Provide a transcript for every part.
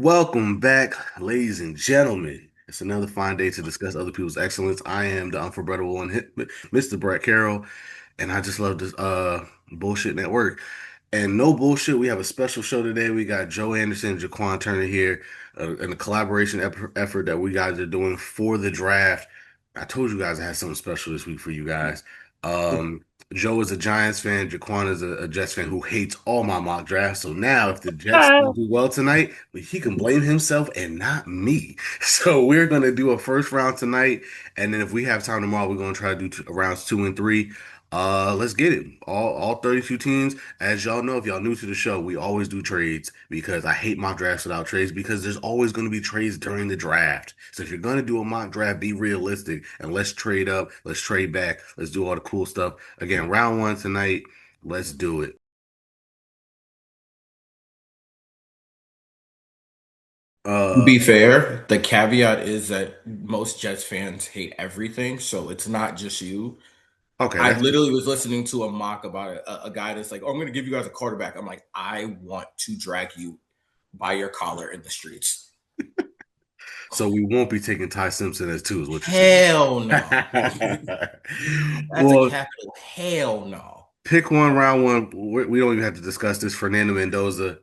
Welcome back, ladies and gentlemen. It's another fine day to discuss other people's excellence. I am the unforgettable one, Mr. Brett Carroll, and I just love this bullshit network. And no bullshit, we have a special show today. We got Joe Anderson, JaQuawn Turner here, in a collaboration effort that we guys are doing for the draft. I told you guys I had something special this week for you guys. Um, Joe is a Giants fan. JaQuawn is a Jets fan who hates all my mock drafts. So now, if the Jets don't do well tonight, he can blame himself and not me. So we're gonna do a first round tonight, and then if we have time tomorrow, we're gonna try to do rounds two and three. Let's get it. All 32 teams. As y'all know, if y'all new to the show, we always do trades because I hate mock drafts without trades because there's always going to be trades during the draft. So if you're going to do a mock draft, be realistic and let's trade up, let's trade back, let's do all the cool stuff. Again, round one tonight. Let's do it. To Uh, be fair, the caveat is that most Jets fans hate everything, so it's not just you. okay, I that's literally was listening to a mock about a guy that's like, "Oh, I'm going to give you guys a quarterback." I'm like, "I want to drag you by your collar in the streets." so we won't be taking Ty Simpson as two, is what you're saying. Hell no. That's a Well, capital hell no. pick one round one. We don't even have to discuss this. Fernando Mendoza,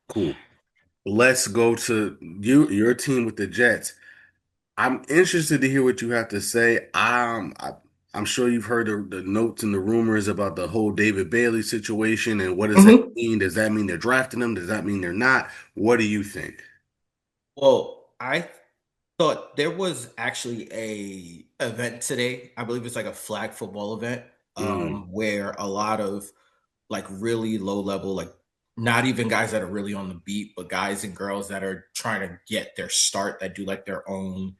cool. Let's go to your team with the Jets. I'm interested to hear what you have to say. I'm sure you've heard the notes and the rumors about the whole David Bailey situation and what does that Mhm. mean? Does that mean they're drafting him? Does that mean they're not? What do you think? Well, I thought there was actually a event today. I believe it's like a flag football event, Mm, where a lot of like really low level, like not even guys that are really on the beat, but guys and girls that are trying to get their start that do like their own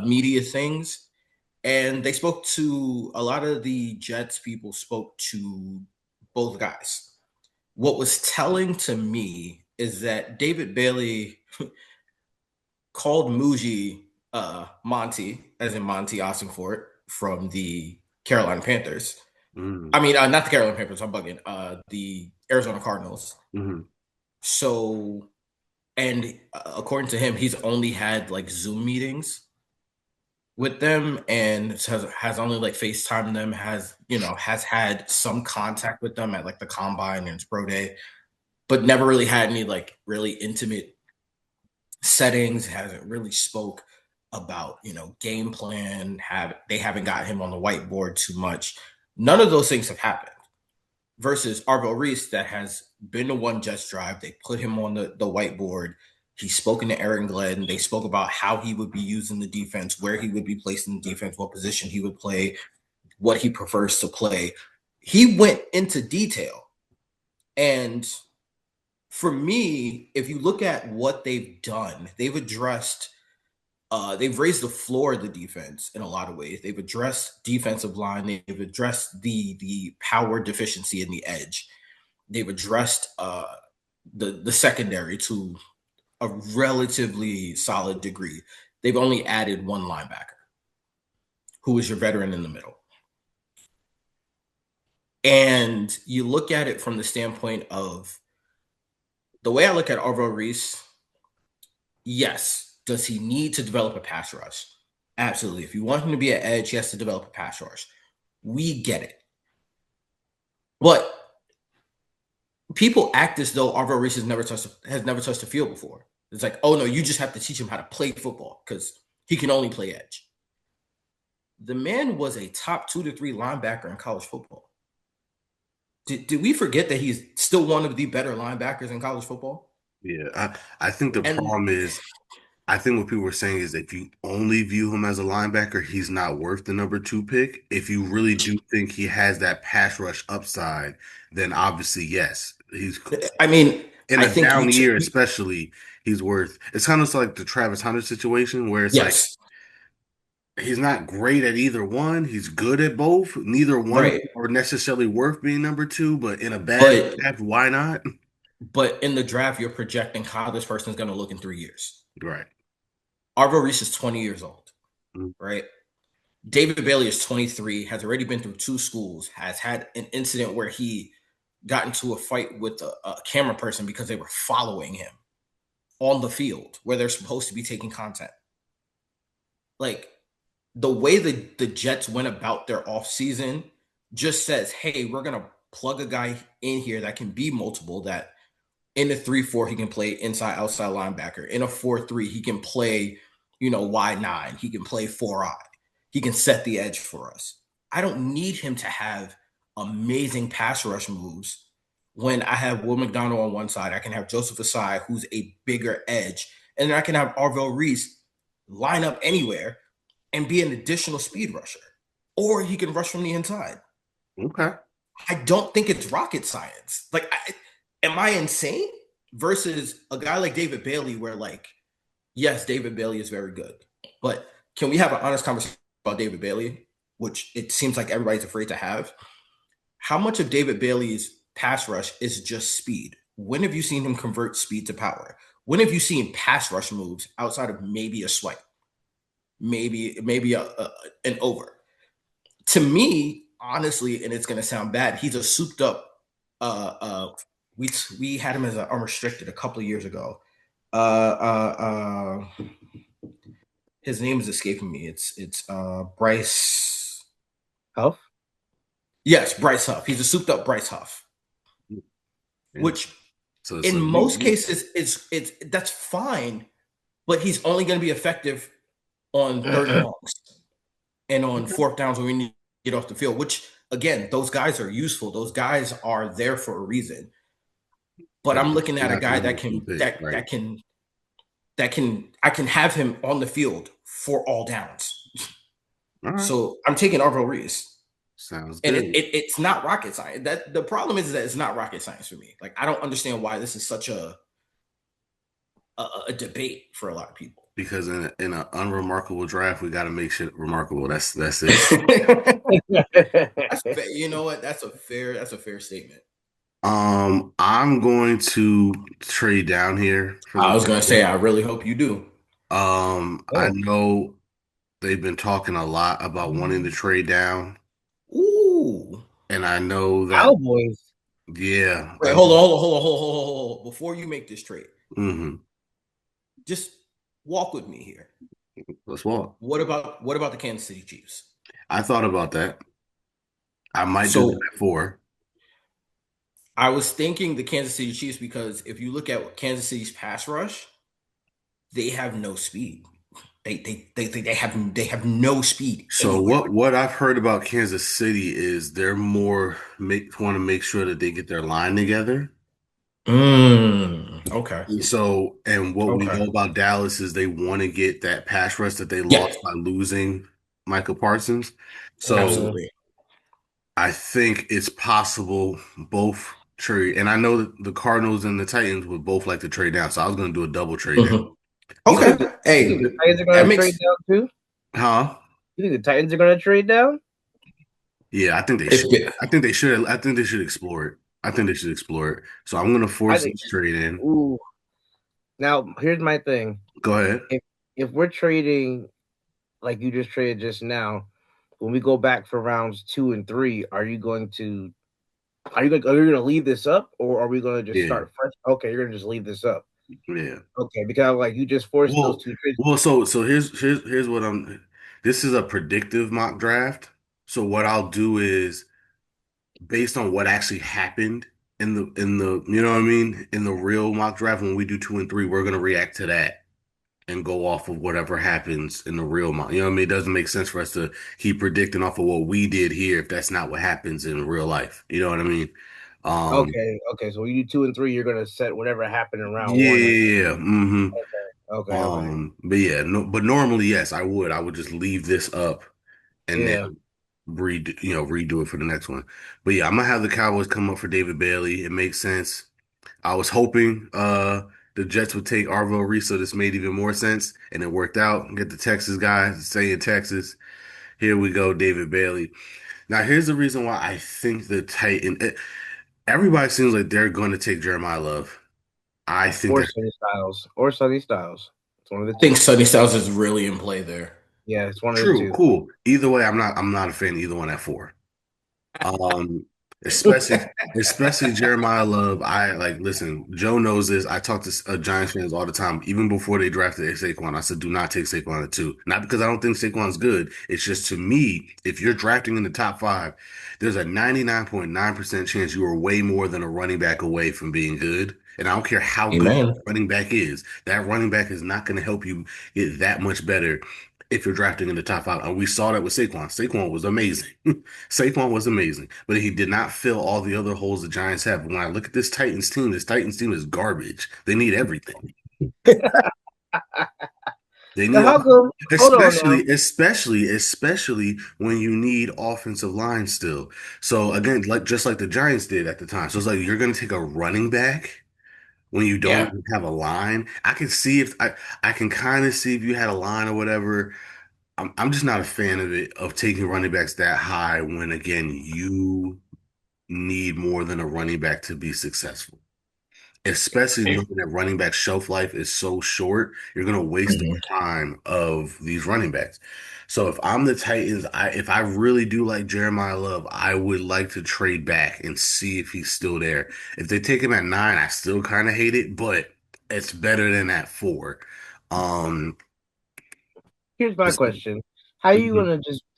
media things. And they spoke to a lot of the Jets people, spoke to both guys. What was telling to me is that David Bailey called Muji Monty, as in Monty Ossenfort from the Carolina Panthers. mm, I mean, not the Carolina Panthers. I'm bugging. The Arizona Cardinals. mm, So, and according to him, he's only had like Zoom meetings with them, and has only like FaceTime them. Has had some contact with them at like the combine and pro day, but never really had any like really intimate settings. Hasn't really spoke about game plan. Haven't got him on the whiteboard too much. None of those things have happened. Versus Arvo Reese, that has been to one Jets drive. They put him on the whiteboard. He's spoken to Aaron Glenn. They spoke about how he would be using the defense, where he would be placed in the defense, what position he would play, what he prefers to play. He went into detail. And for me, if you look at what they've done, they've raised the floor of the defense in a lot of ways. They've addressed defensive line. They've addressed the power deficiency in the edge. They've addressed the secondary to a relatively solid degree. They've only added one linebacker, who is your veteran in the middle. And you look at it from the standpoint of the way I look at Arvo Reese. Yes, does he need to develop a pass rush? Absolutely. If you want him to be an edge, he has to develop a pass rush. We get it. But people act as though Arvo Reese has never touched the field before. It's like, oh no, you just have to teach him how to play football because he can only play edge. The man was a top 2 to 3 linebacker in college football. Did we forget that he's still one of the better linebackers in college football? yeah, I think the And problem is I think what people were saying is if you only view him as a linebacker, he's not worth the number two pick. If you really do think he has that pass rush upside, then obviously yes, he's I mean, in I a think down year, especially, he's worth. It's kind of like the Travis Hunter situation where it's like yes, he's not great at either one. He's good at both. Neither one of right. them are necessarily worth being number two, but in a bad But draft, why not? in the draft, you're projecting how this person is going to look in 3 years. Right. Arvo Reese is 20 years old, Mm, right? David Bailey is 23, has already been through 2 schools, has had an incident where he got into a fight with a camera person because they were following him. on the field where they're supposed to be taking content. Like the way the Jets went about their offseason just says, hey, we're gonna plug a guy in here that can be multiple, that in a 3-4, he can play inside, outside linebacker. In a 4-3, he can play, wide nine. He can play 4-eye. He can set the edge for us. I don't need him to have amazing pass rush moves when I have Will McDonald on one side. I can have Joseph Asai, who's a bigger edge. And then I can have Arvell Reese line up anywhere and be an additional speed rusher. Or he can rush from the inside. Okay. I don't think it's rocket science. Like, am I insane? Versus a guy like David Bailey, where yes, David Bailey is very good, but can we have an honest conversation about David Bailey, which it seems like everybody's afraid to have? How much of David Bailey's pass rush is just speed? When have you seen him convert speed to power? When have you seen pass rush moves outside of maybe a swipe, maybe an over? To me, honestly, and it's going to sound bad, he's a souped up. We had him as an unrestricted a couple of years ago. His name is escaping me. It's Bryce Huff. Yes, Bryce Huff. He's a souped up Bryce Huff, Yeah. which So in most cases it's that's fine, but he's only going to be effective on third and longs and on fourth downs when we need to get off the field. Which again, those guys are useful. Those guys are there for a reason. But I'm looking at a guy that can right. I can have him on the field for all downs. All right. So I'm taking Arvell Reese. Sounds And good. it's not rocket science. That the problem is that it's not rocket science for me. Like I don't understand why this is such a debate for a lot of people. Because in an unremarkable draft, we got to make shit remarkable. That's it. You know what? That's a fair statement. I'm going to trade down here for I the was gonna say, pick. I really hope you do. I Oh, know they've been talking a lot about wanting to trade down, Ooh. and I know that, Cowboys. yeah, Wait, hold on. Before you make this trade, hmm. just walk with me here. Let's walk. What about the Kansas City Chiefs? I thought about that. I might do that So at 4. I was thinking the Kansas City Chiefs because if you look at Kansas City's pass rush, they have no speed. They have no speed So anywhere. what I've heard about Kansas City is they're more want to make sure that they get their line together. Okay. So, and what we Okay. know about Dallas is they want to get that pass rush that they Yeah, lost by losing Michael Parsons. So absolutely. I think it's possible both trade, and I know that the Cardinals and the Titans would both like to trade down. So I was going to do a double trade down. Mhm. You So, think Okay. the, you think the Hey, Titans are that going to trade makes down too? huh? You think the Titans are going to trade down? Yeah, I think they if should. it, I think they should. I think they should explore it. I think they should explore it. So I'm going to I force think. this trade in. Ooh. Now here's my thing. Go ahead. If if we're trading like you just traded just now, when we go back for rounds 2 and 3, are you going to leave this up, or are we going to just Yeah, start fresh? Okay, you're going to just leave this up. yeah. Okay, because like you just forced those Well, two trades. so here's what I'm. This is a predictive mock draft. So what I'll do is based on what actually happened in the you know what I mean in the real mock draft when we do 2 and 3, we're gonna react to that and go off of whatever happens in the real mock. You know what I mean? It doesn't make sense for us to keep predicting off of what we did here if that's not what happens in real life. You know what I mean? Um, Okay. So when you do 2 and 3, you're going to set whatever happened in round yeah, one. yeah, yeah. Okay. But yeah, no, but normally, yes, I would. I would just leave this up and then Yeah. redo it for the next one. But yeah, I'm gonna have the Cowboys come up for David Bailey. It makes sense. I was hoping the Jets would take Arvell Reese, so this made even more sense, and it worked out. Get the Texas guy, stay in Texas. Here we go, David Bailey. Now here's the reason why I think the everybody seems like they're going to take Jeremiah Love. I think Or that Sunny Styles. Or Sunny Styles. It's one of the I think two. Sunny Styles is really in play there. Yeah, it's one of the true, two. cool. Either way, I'm not a fan of either one at 4. Um, Especially Jeremiah Love. I like listen. Joe knows this. I talk to Giants fans all the time, even before they drafted Saquon. I said, do not take Saquon at 2. Not because I don't think Saquon's good. It's just to me, if you're drafting in the top 5, there's a 99.9% chance you are way more than a running back away from being good. And I don't care how good Amen. that running back is. That running back is not going to help you get that much better if you're drafting in the top 5. And we saw that with Saquon. Saquon was amazing. Saquon was amazing, but he did not fill all the other holes the Giants have. When I look at this Titans team is garbage. They need everything. They Now, need how come? Hold on now. especially when you need offensive line still. So again, like just like the Giants did at the time. So it's like you're going to take a running back when you don't Yeah. even have a line. I can see if I can kind of see if you had a line or whatever. I'm just not a fan of it of taking running backs that high when again you need more than a running back to be successful. Especially knowing that running back shelf life is so short, you're going to waste the Mhm. prime of these running backs. So if I'm the Titans, if I really do like Jeremiah Love, I would like to trade back and see if he's still there. If they take him at 9, I still kind of hate it, but it's better than at 4. Um, Here's my question: Mhm.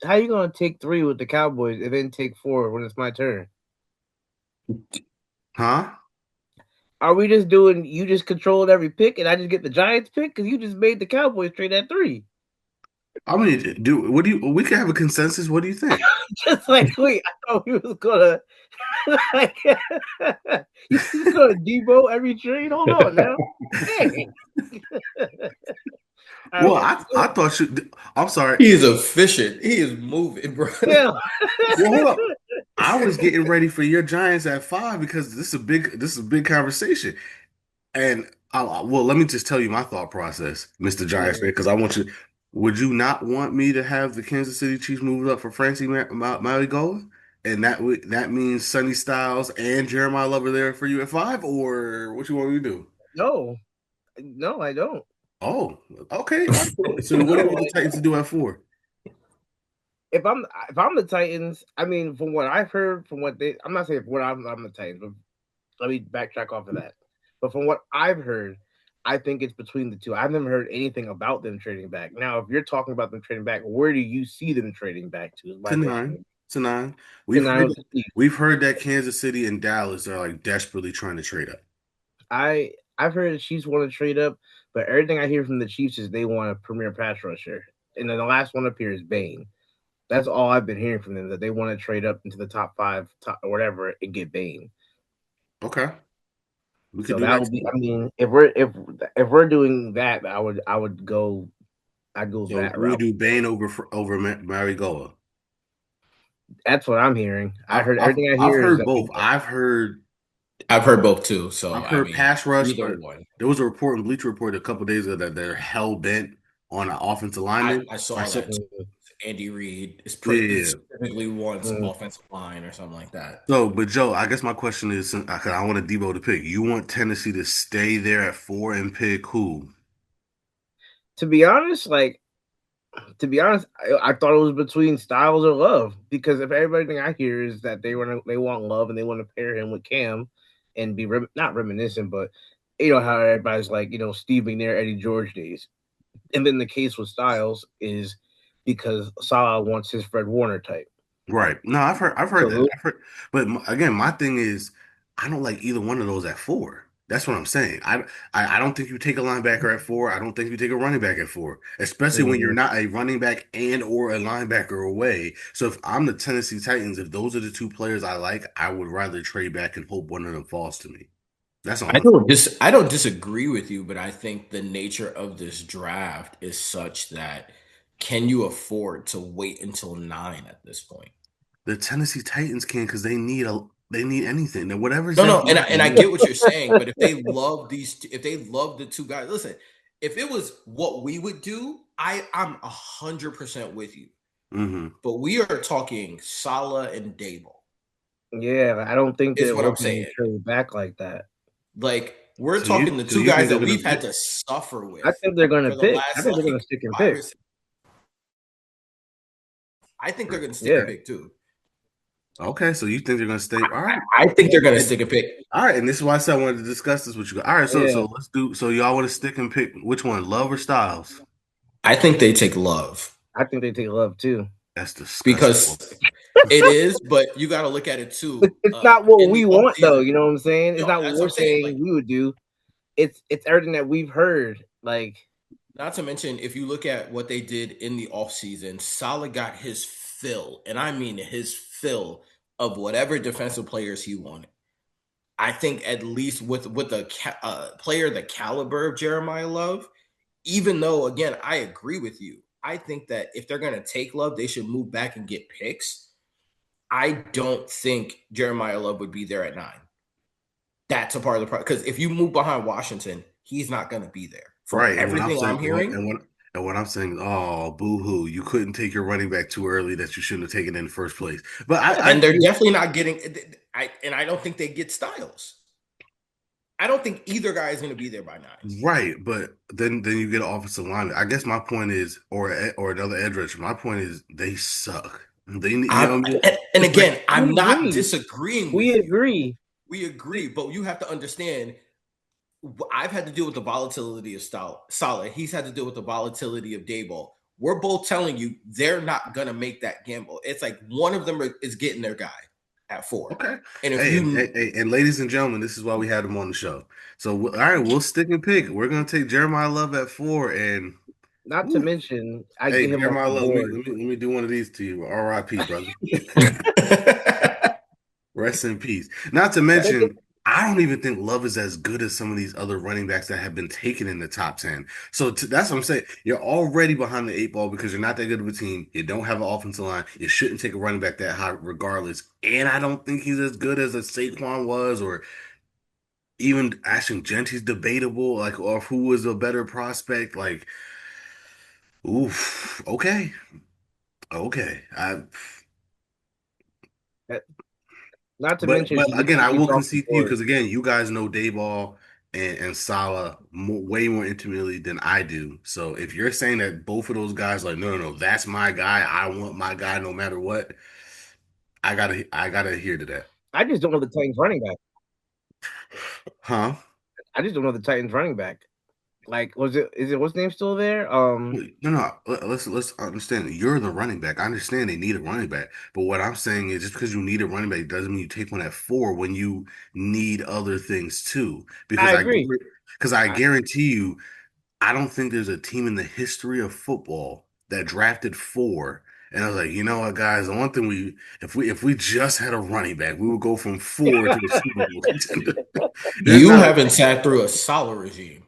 How you gonna take 3 with the Cowboys and then take 4 when it's my turn? Huh? Are we just doing? You just controlled every pick, and I just get the Giants pick because you just made the Cowboys trade at 3. I mean, we can have a consensus. What do you think? Just like wait, I thought we was gonna like you just gonna debo every trade. Hold on now, dang. All Well, right, I thought you. I'm sorry. He is efficient. He is moving, bro. yeah. Well, hold up. I was getting ready for your Giants at 5 because this is a big conversation. And well, let me just tell you my thought process, Mr. Giants fan, Mhm. because I want you. Would you not want me to have the Kansas City Chiefs move up for Francie Marigola? And that means Sonny Styles and Jeremiah Love are there for you at 5, or what you want me to do? No, no, I don't. Oh, okay. All right. So what do you No, want the Titans to do at 4? if I'm the Titans, I mean, from what I've heard, from what they, I'm not saying what I'm the Titans, but let me backtrack off of that. But from what I've heard, I think it's between the two. I've never heard anything about them trading back. Now, if you're talking about them trading back, where do you see them trading back to? Is my To thing. 9. To 9. To We've nine heard with the Chiefs. we've heard that Kansas City and Dallas are like desperately trying to trade up. I've heard the Chiefs want to trade up, but everything I hear from the Chiefs is they want a premier pass rusher. And then the last one up here is Bane. That's all I've been hearing from them, that they want to trade up into the top 5, top or whatever, and get Bane. Okay. We could So do that that would be. too. I mean, if we're doing that, I would go. I'd go So that we would route. do Bane over Marigola. That's what I'm hearing. I heard everything I I've hear is heard that they both. want. I've heard both too. So I've I heard mean, pass rush, either but one. there was a report in Bleacher Report a couple days ago that they're hell bent on an offensive lineman. I I saw saw, that too. Andy Reid is yeah, it yeah, yeah. specifically wants Mm, offensive line or something like that. So, but Joe, I guess my question is, 'cause I want Debo to pick. You want Tennessee to stay there at 4 and pick who? to be honest, like to be honest, I thought it was between Styles or Love because if everything I hear is that they want Love and they want to pair him with Cam and be not reminiscent, but how everybody's like Steve McNair, Eddie George days. And then the case with Styles is because Salah wants his Fred Warner type. Right. No, I've heard that. So But again, my thing is, I don't like either one of those at 4. That's what I'm saying. I don't think you take a linebacker at 4. I don't think you take a running back at 4, especially when you're mhm. not a running back and or a linebacker away. So if I'm the Tennessee Titans, if those are the two players I like, I would rather trade back and hope one of them falls to me. That's all I'm saying. I don't disagree with you, but I think the nature of this draft is such that can you afford to wait until 9 at this point? The Tennessee Titans can because they need anything. Then whatever's No, that no, need, and I get what you're saying, but if they love the two guys, listen, if it was what we would do, I'm 100% with you. hmm But we are talking Salah and Dable, Yeah, I don't think is they're what I'm looking to saying. trade back like that. Like we're talking the So two you guys think they're that gonna we've had pick? to suffer I with think they're going to for the pick. I last think they're going to like stick and 5 pick. or 6. I think they're going to stick and Yeah, pick too. Okay, so you think they're gonna stay? All right. I think they're going to And stick a pick. all right, and this is why I said I wanted to discuss this with you. All right, so Yeah, so let's do. So y'all want to stick and pick which one, Love or Styles? I think they take Love I think they take Love too. That's disgusting. because it is, but you got to look at it too. It's not what In the we off want though. season, You know what I'm saying? It's no, not what that's what we're I'm saying. Like, saying we would do. It's everything that we've heard. Like not to mention, if you look at what they did in the offseason, Salah got his fill, and I mean his fill of whatever defensive players he wanted. I think at least with a player the caliber of Jeremiah Love, even though again I agree with you, I think that if they're gonna take Love, they should move back and get picks. I don't think Jeremiah Love would be there at 9. That's a part of the problem because if you move behind Washington, he's not gonna be there. From Right, and what I'm everything saying, I'm hearing, and what I'm saying, oh, boo-hoo, you couldn't take your running back too early that you shouldn't have taken in the first place. But I and they're agree, definitely not getting. I don't think they get Styles. I don't think either guy is going to be there by 9. right, but then you get an offensive line. I guess my point is, or another edge rusher. My point is, they suck. They need, you know, I, what I mean, and it's like again, I'm we not agree. disagreeing We with you. agree. We agree, but you have to understand. I've had to deal with the volatility of Solid. He's had to deal with the volatility of Dayball. We're both telling you they're not going to make that gamble. It's like one of them is getting their guy at 4. okay. And if Hey, you, and ladies and gentlemen, this is why we had him on the show. So, all right, we'll stick and pick. We're gonna take Jeremiah Love at 4, and Not to whew, mention, I hey, get him off Jeremiah the Love, board. let me do one of these to you. R.I.P., brother. Rest in peace. Not to mention, I don't even think Love is as good as some of these other running backs that have been taken in the top 10. So that's what I'm saying. You're already behind the 8 ball because you're not that good of a team. You don't have an offensive line. You shouldn't take a running back that high regardless. And I don't think he's as good as a Saquon was, or even Ashton Genty's debatable, like, or who was a better prospect. Like, oof, okay. Okay. Not to mention, But he gets again, he I gets will off the concede to you board. because again, you guys know Dayball and Salah way more intimately than I do. So if you're saying that both of those guys, like, no, that's my guy. I want my guy no matter what. I gotta adhere to that. I just don't know the Titans running back. Huh? I just don't know the Titans running back. Like, is it what's name still there? No. Let's understand. You're the running back. I understand they need a running back, but what I'm saying is just because you need a running back doesn't mean you take one at 4 when you need other things too. I agree. Because I I, guarantee you. I don't think there's a team in the history of football that drafted 4. And I was like, you know what, guys, the one thing if we just had a running back, we would go from 4 to a Super Bowl contender. There's you not a haven't sat through a Salah regime.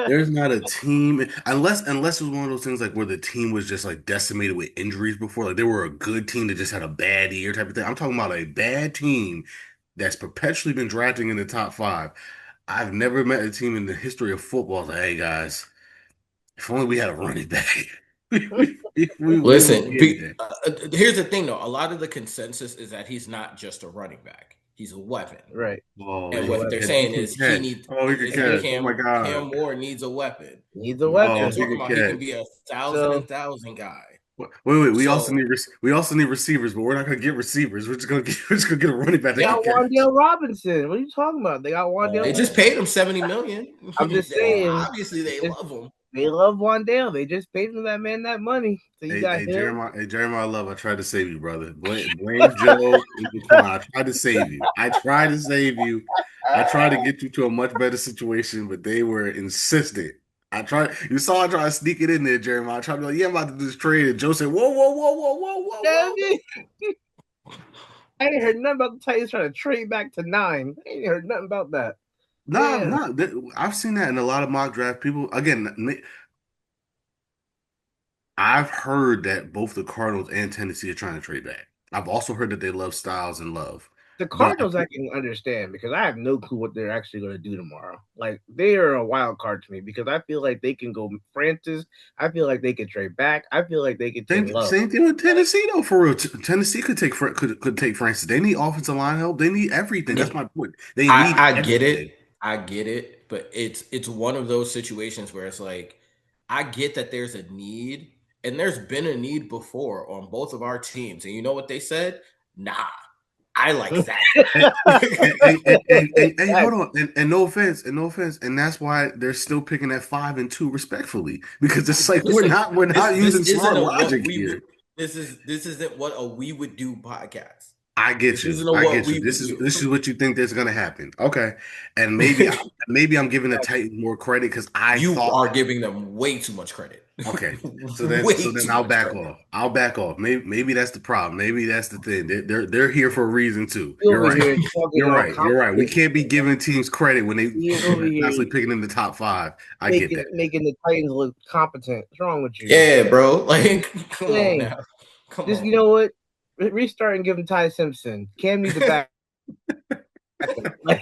there's not a team unless it was one of those things like where the team was just like decimated with injuries before. Like they were a good team that just had a bad year type of thing. I'm talking about a bad team that's perpetually been drafting in the top 5. I've never met a team in the history of football like, hey guys. If only we had a running back, we would Listen, be in there. here's the thing though. A lot of the consensus is that he's not just a running back; he's a weapon. right. Oh, And He's a what they're weapon. he saying can is he catch. needs Oh, he can is that catch. Oh my Cam God. Moore needs a weapon. He's a And they're Oh, weapon. he talking can about he can catch. be a thousand So and thousand guy. Wait. So We also need receivers, but we're not gonna get receivers. We're just gonna get a running back they that got can catch. Wandale Robinson. What are you talking about? They got Wandale they just Robinson. paid him $70 million. I'm just saying, Obviously, they just, love him. they love Wandale. They just paid him that man that money. So you got him. Jeremiah Love, I tried to save you, brother. Blame Joe and JaQuawn. I tried to save you. I tried to save you. I tried to get you to a much better situation, but they were insistent. You saw I tried to sneak it in there, Jeremiah. I tried to be like, yeah, I'm about to do this trade. And Joe said, Damn whoa. it. I ain't heard nothing about the Titans trying to trade back to 9. I ain't heard nothing about that. Nah, Damn. nah. I've seen that in a lot of mock draft people. Again, I've heard that both the Cardinals and Tennessee are trying to trade back. I've also heard that they love Styles and Love. The But Cardinals I can understand because I have no clue what they're actually going to do tomorrow. Like they are a wild card to me because I feel like they can go Francis. I feel like they could trade back. I feel like they could take Love. same thing with Tennessee though. For real, Tennessee could take Francis. They need offensive line help. They need everything. That's my point. They need I get everything. it. I get it, but it's one of those situations where it's like I get that there's a need, And there's been a need before on both of our teams. And you know what they said? Nah, I like Zach. Hey, hold on, and no offense, and that's why they're still picking at 5-2 respectfully, because it's like we're Listen, not this using isn't smart a what logic we here. would this isn't what a we would do podcast. I get This you. isn't a I what get you. we would do. This is what you think that's gonna happen. Okay, and maybe I'm giving the Titans more credit because I You thought. are giving them way too much credit. Okay, Way then too I'll much back credit. off. I'll back off. Maybe that's the problem. Maybe that's the thing. They're here for a reason too. You You're over right. here talking You're all right. You're right. We confident, can't be giving teams credit when you when over they're here constantly picking in the top five. I get that. making the Titans look competent. What's wrong with you? Yeah, bro. Like, come on Dang. now. Come Just, you on. know what? Restart and give him Ty Simpson. Cam needs a back. Like,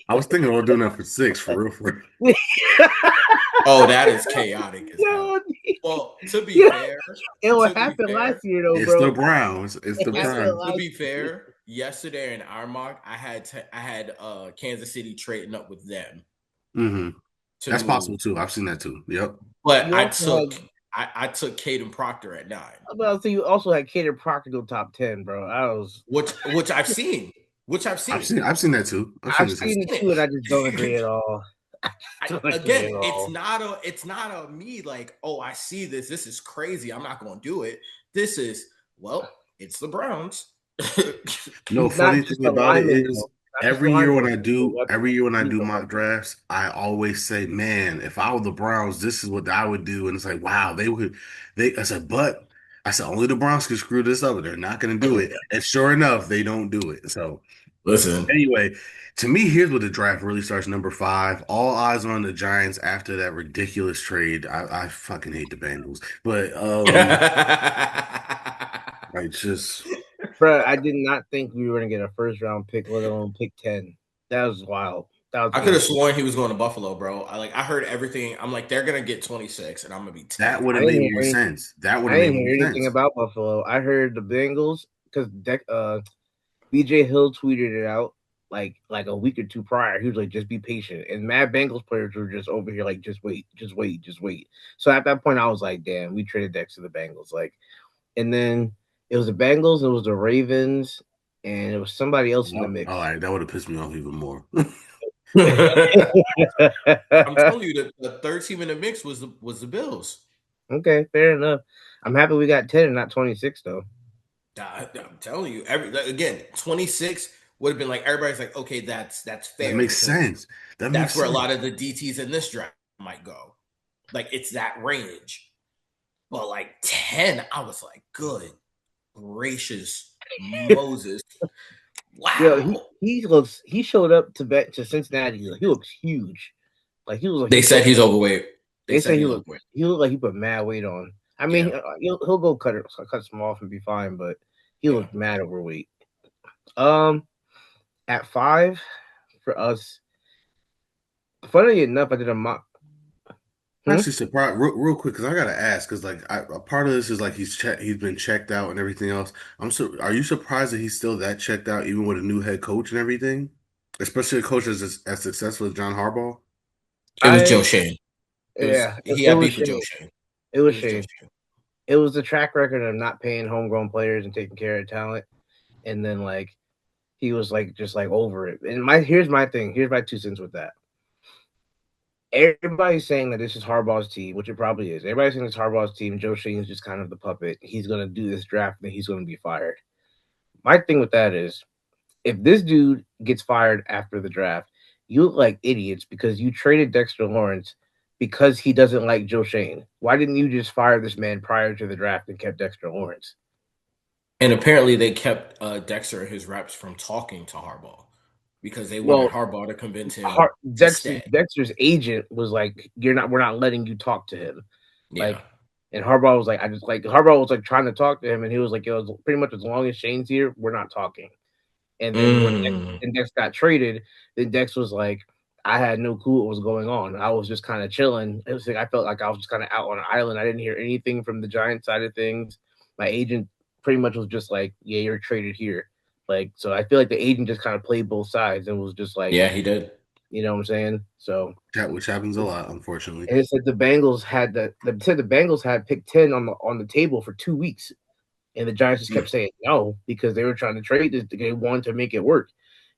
I was thinking about doing that for 6 for real. For real. Oh, that is chaotic as hell. no, Well, to be yeah. fair, And what to be happened fair, last year, though, It's the bro? Browns. It's the listen, Browns. to be fair, yesterday in our mock, I had Kansas City trading up with them hmm to That's possible move. too. I've seen that too. Yep. But You also had, I took Caden Proctor at 9. about to say, you also had Cater Proctor go top 10, bro. Which I've seen. Which I've seen. I've seen that too. I've seen I've it too. seen it too, and I just don't agree at all. I don't agree Again, at all. it's not a me like, oh, I see this. This is crazy. I'm not going to do it. This is, well, it's the Browns. No, He's not funny just thing a about it lineman, is though. Not just a lineman. He's a weapon. every year when I He's do a mock weapon. drafts, I always say, man, if I were the Browns, this is what I would do. And it's like, wow, I said, but I said, only the Browns can screw this up. They're not going to do it. And sure enough, they don't do it. So Listen, anyway, to me, here's where the draft really starts. Number 5, all eyes are on the Giants after that ridiculous trade. I fucking hate the Bengals, but I just Bro, I did not think we were gonna get a first round pick, let alone pick 10. That was wild. That was I could have bullshit. sworn he was going to Buffalo, bro. I heard everything. I'm like, they're gonna get 26, and I'm gonna be that tight. would I have didn't made hear more any, sense. That would I have made didn't more hear anything sense. about Buffalo. I heard the Bengals because BJ Hill tweeted it out like a week or two prior. He was like, just be patient. And mad Bengals players were just over here like, just wait, just wait, just wait. So at that point, I was like, damn, we traded Dex to the Bengals. Like, and then it was the Bengals, it was the Ravens, and it was somebody else in the Oh, all mix. right, that would have pissed me off even more. I'm telling you, the third team in the mix was the Bills. Okay, fair enough. I'm happy we got 10 and not 26 though. I'm telling you, again, 26 would have been like everybody's like, okay, that's That fair makes because sense. That that's makes where a lot sense. of the DTs in this draft might go. Like it's that range. But like 10, I was like, good gracious Moses. Yo, Wow. he showed up to Cincinnati. He looks huge. Like he was like They he said put he's overweight. They they said say he's overweight. he looked like he put mad weight on. I mean, Yeah. he'll go cut some off and be fine, but he Yeah. looked mad overweight. Um, at 5 for us. Funny enough, I did a mock. I'm Hmm? actually surprised, real quick, because I gotta ask, because like a part of this is like he's been checked out and everything else. Are you surprised that he's still that checked out, even with a new head coach and everything, especially a coach as successful as John Harbaugh? It was Joe I Shane. Yeah, He it had was beef with Joe Shane. Shane. It It was was Joe Shane. Shane. It was the track record of not paying homegrown players and taking care of talent, and then like he was like just like over it. And here's my thing. Here's my 2 cents with that. Everybody's saying that this is Harbaugh's team, which it probably is. Everybody's saying it's Harbaugh's team. Joe Shane's just kind of the puppet. He's gonna do this draft and he's gonna be fired. My thing with that is, if this dude gets fired after the draft, you look like idiots because you traded Dexter Lawrence because he doesn't like Joe Shane. Why didn't you just fire this man prior to the draft and kept Dexter Lawrence? And apparently they kept Dexter and his reps from talking to Harbaugh because they wanted Well, Harbaugh to convince him to stay. Dexter's agent was like, we're not letting you talk to him." Yeah. Like, and Harbaugh was like, Harbaugh was like trying to talk to him, and he was like, "Yo, pretty much as long as Shane's here, we're not talking." And then Mm. Dex got traded, then Dex was like, "I had no clue what was going on. I was just kind of chilling. It was like I felt like I was just kind of out on an island. I didn't hear anything from the Giant side of things. My agent pretty much was just like, yeah, you're traded here." Like, so I feel like the agent just kind of played both sides and was just like, Yeah, he did. You know what I'm saying? So, which happens a lot, unfortunately. and it said the Bengals had the Bengals had pick 10 on the table for 2 weeks, and the Giants just kept saying no because they were trying to trade this. They wanted to make it work,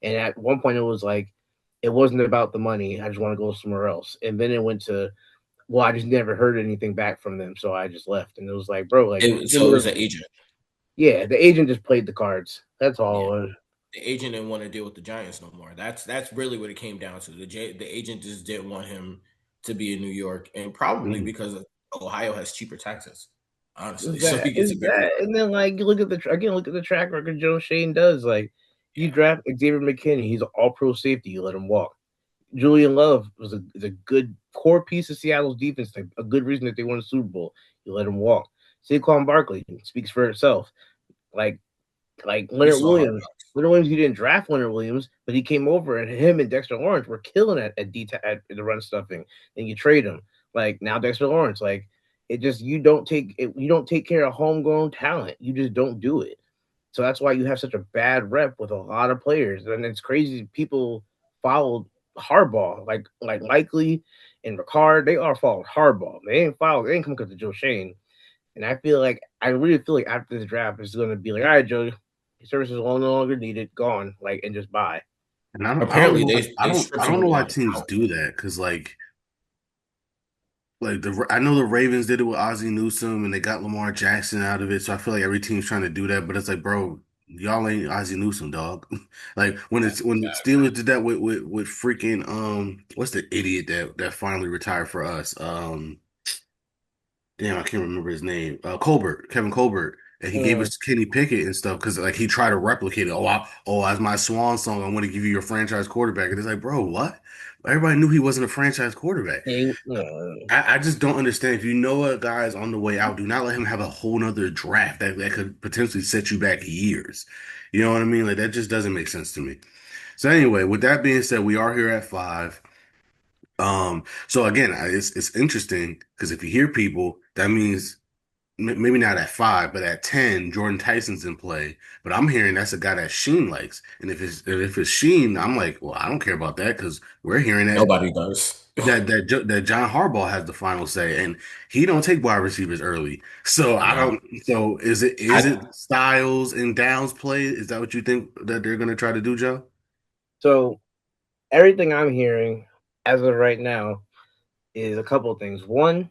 and at one point it was like it wasn't about the money. I just want to go somewhere else, and then it went to well, I just never heard anything back from them, so I just left. And it was like, bro, like So it was an agent. yeah, the agent just played the cards. That's all. Yeah. The agent didn't want to deal with the Giants no more. That's really what it came down to. The agent just didn't want him to be in New York, and probably because Ohio has cheaper taxes, honestly. So he gets a bigger. And then like look at the track record Joe Shane does. Like you draft Xavier McKinney, he's an all-pro safety. You let him walk. Julian Love is a good core piece of Seattle's defense, like a good reason that they won the Super Bowl. You let him walk. Saquon Barkley speaks for itself. Like Leonard Williams. Leonard Williams, you didn't draft Leonard Williams, but he came over, and him and Dexter Lawrence were killing it at the run stuffing. And you trade him. Like now, Dexter Lawrence, like it just you don't take care of homegrown talent. You just don't do it. So that's why you have such a bad rep with a lot of players, and it's crazy. People followed Harbaugh, like Likely and Ricard. They all followed Harbaugh. They ain't come because of Joe Shane. And I really feel like after this draft, it's going to be like, all right, Joe, your services are no longer needed, gone, like, and just buy. And I Apparently, I don't know why teams do that because I know the Ravens did it with Ozzie Newsome and they got Lamar Jackson out of it, so I feel like every team's trying to do that. But it's like, bro, y'all ain't Ozzie Newsome, dog. Like when the Steelers did that with freaking what's the idiot that finally retired for us? Damn, I can't remember his name. Kevin Colbert, and he gave us to Kenny Pickett and stuff because like he tried to replicate it. As my swan song, I want to give you your franchise quarterback, and it's like, bro, what? Everybody knew he wasn't a franchise quarterback. I just don't understand. If you know a guy is on the way out, do not let him have a whole nother draft that could potentially set you back years. You know what I mean? Like that just doesn't make sense to me. So anyway, with that being said, we are here at 5. So again, it's interesting because if you hear people, that means maybe not at 5, but at 10, Jordan Tyson's in play. But I'm hearing that's a guy that Sheen likes, and if it's Sheen, I'm like, well, I don't care about that because we're hearing that nobody does. that John Harbaugh has the final say, and he don't take wide receivers early. So I don't. So is it Styles and Downs play? Is that what you think that they're going to try to do, Joe? So everything I'm hearing as of right now is a couple of things. One,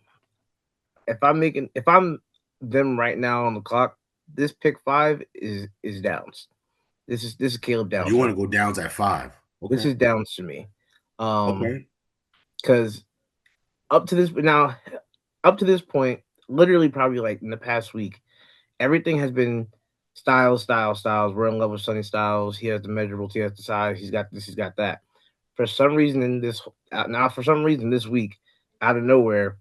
if I'm them right now on the clock, this pick 5 is Downs. This is Caleb Downs. You want to go Downs at 5? Okay. This is Downs to me. Okay. Because up to this point, literally probably like in the past week, everything has been Styles. We're in love with Sonny Styles. He has the measurables. He has the size. He's got this. He's got that. For some reason this week, out of nowhere,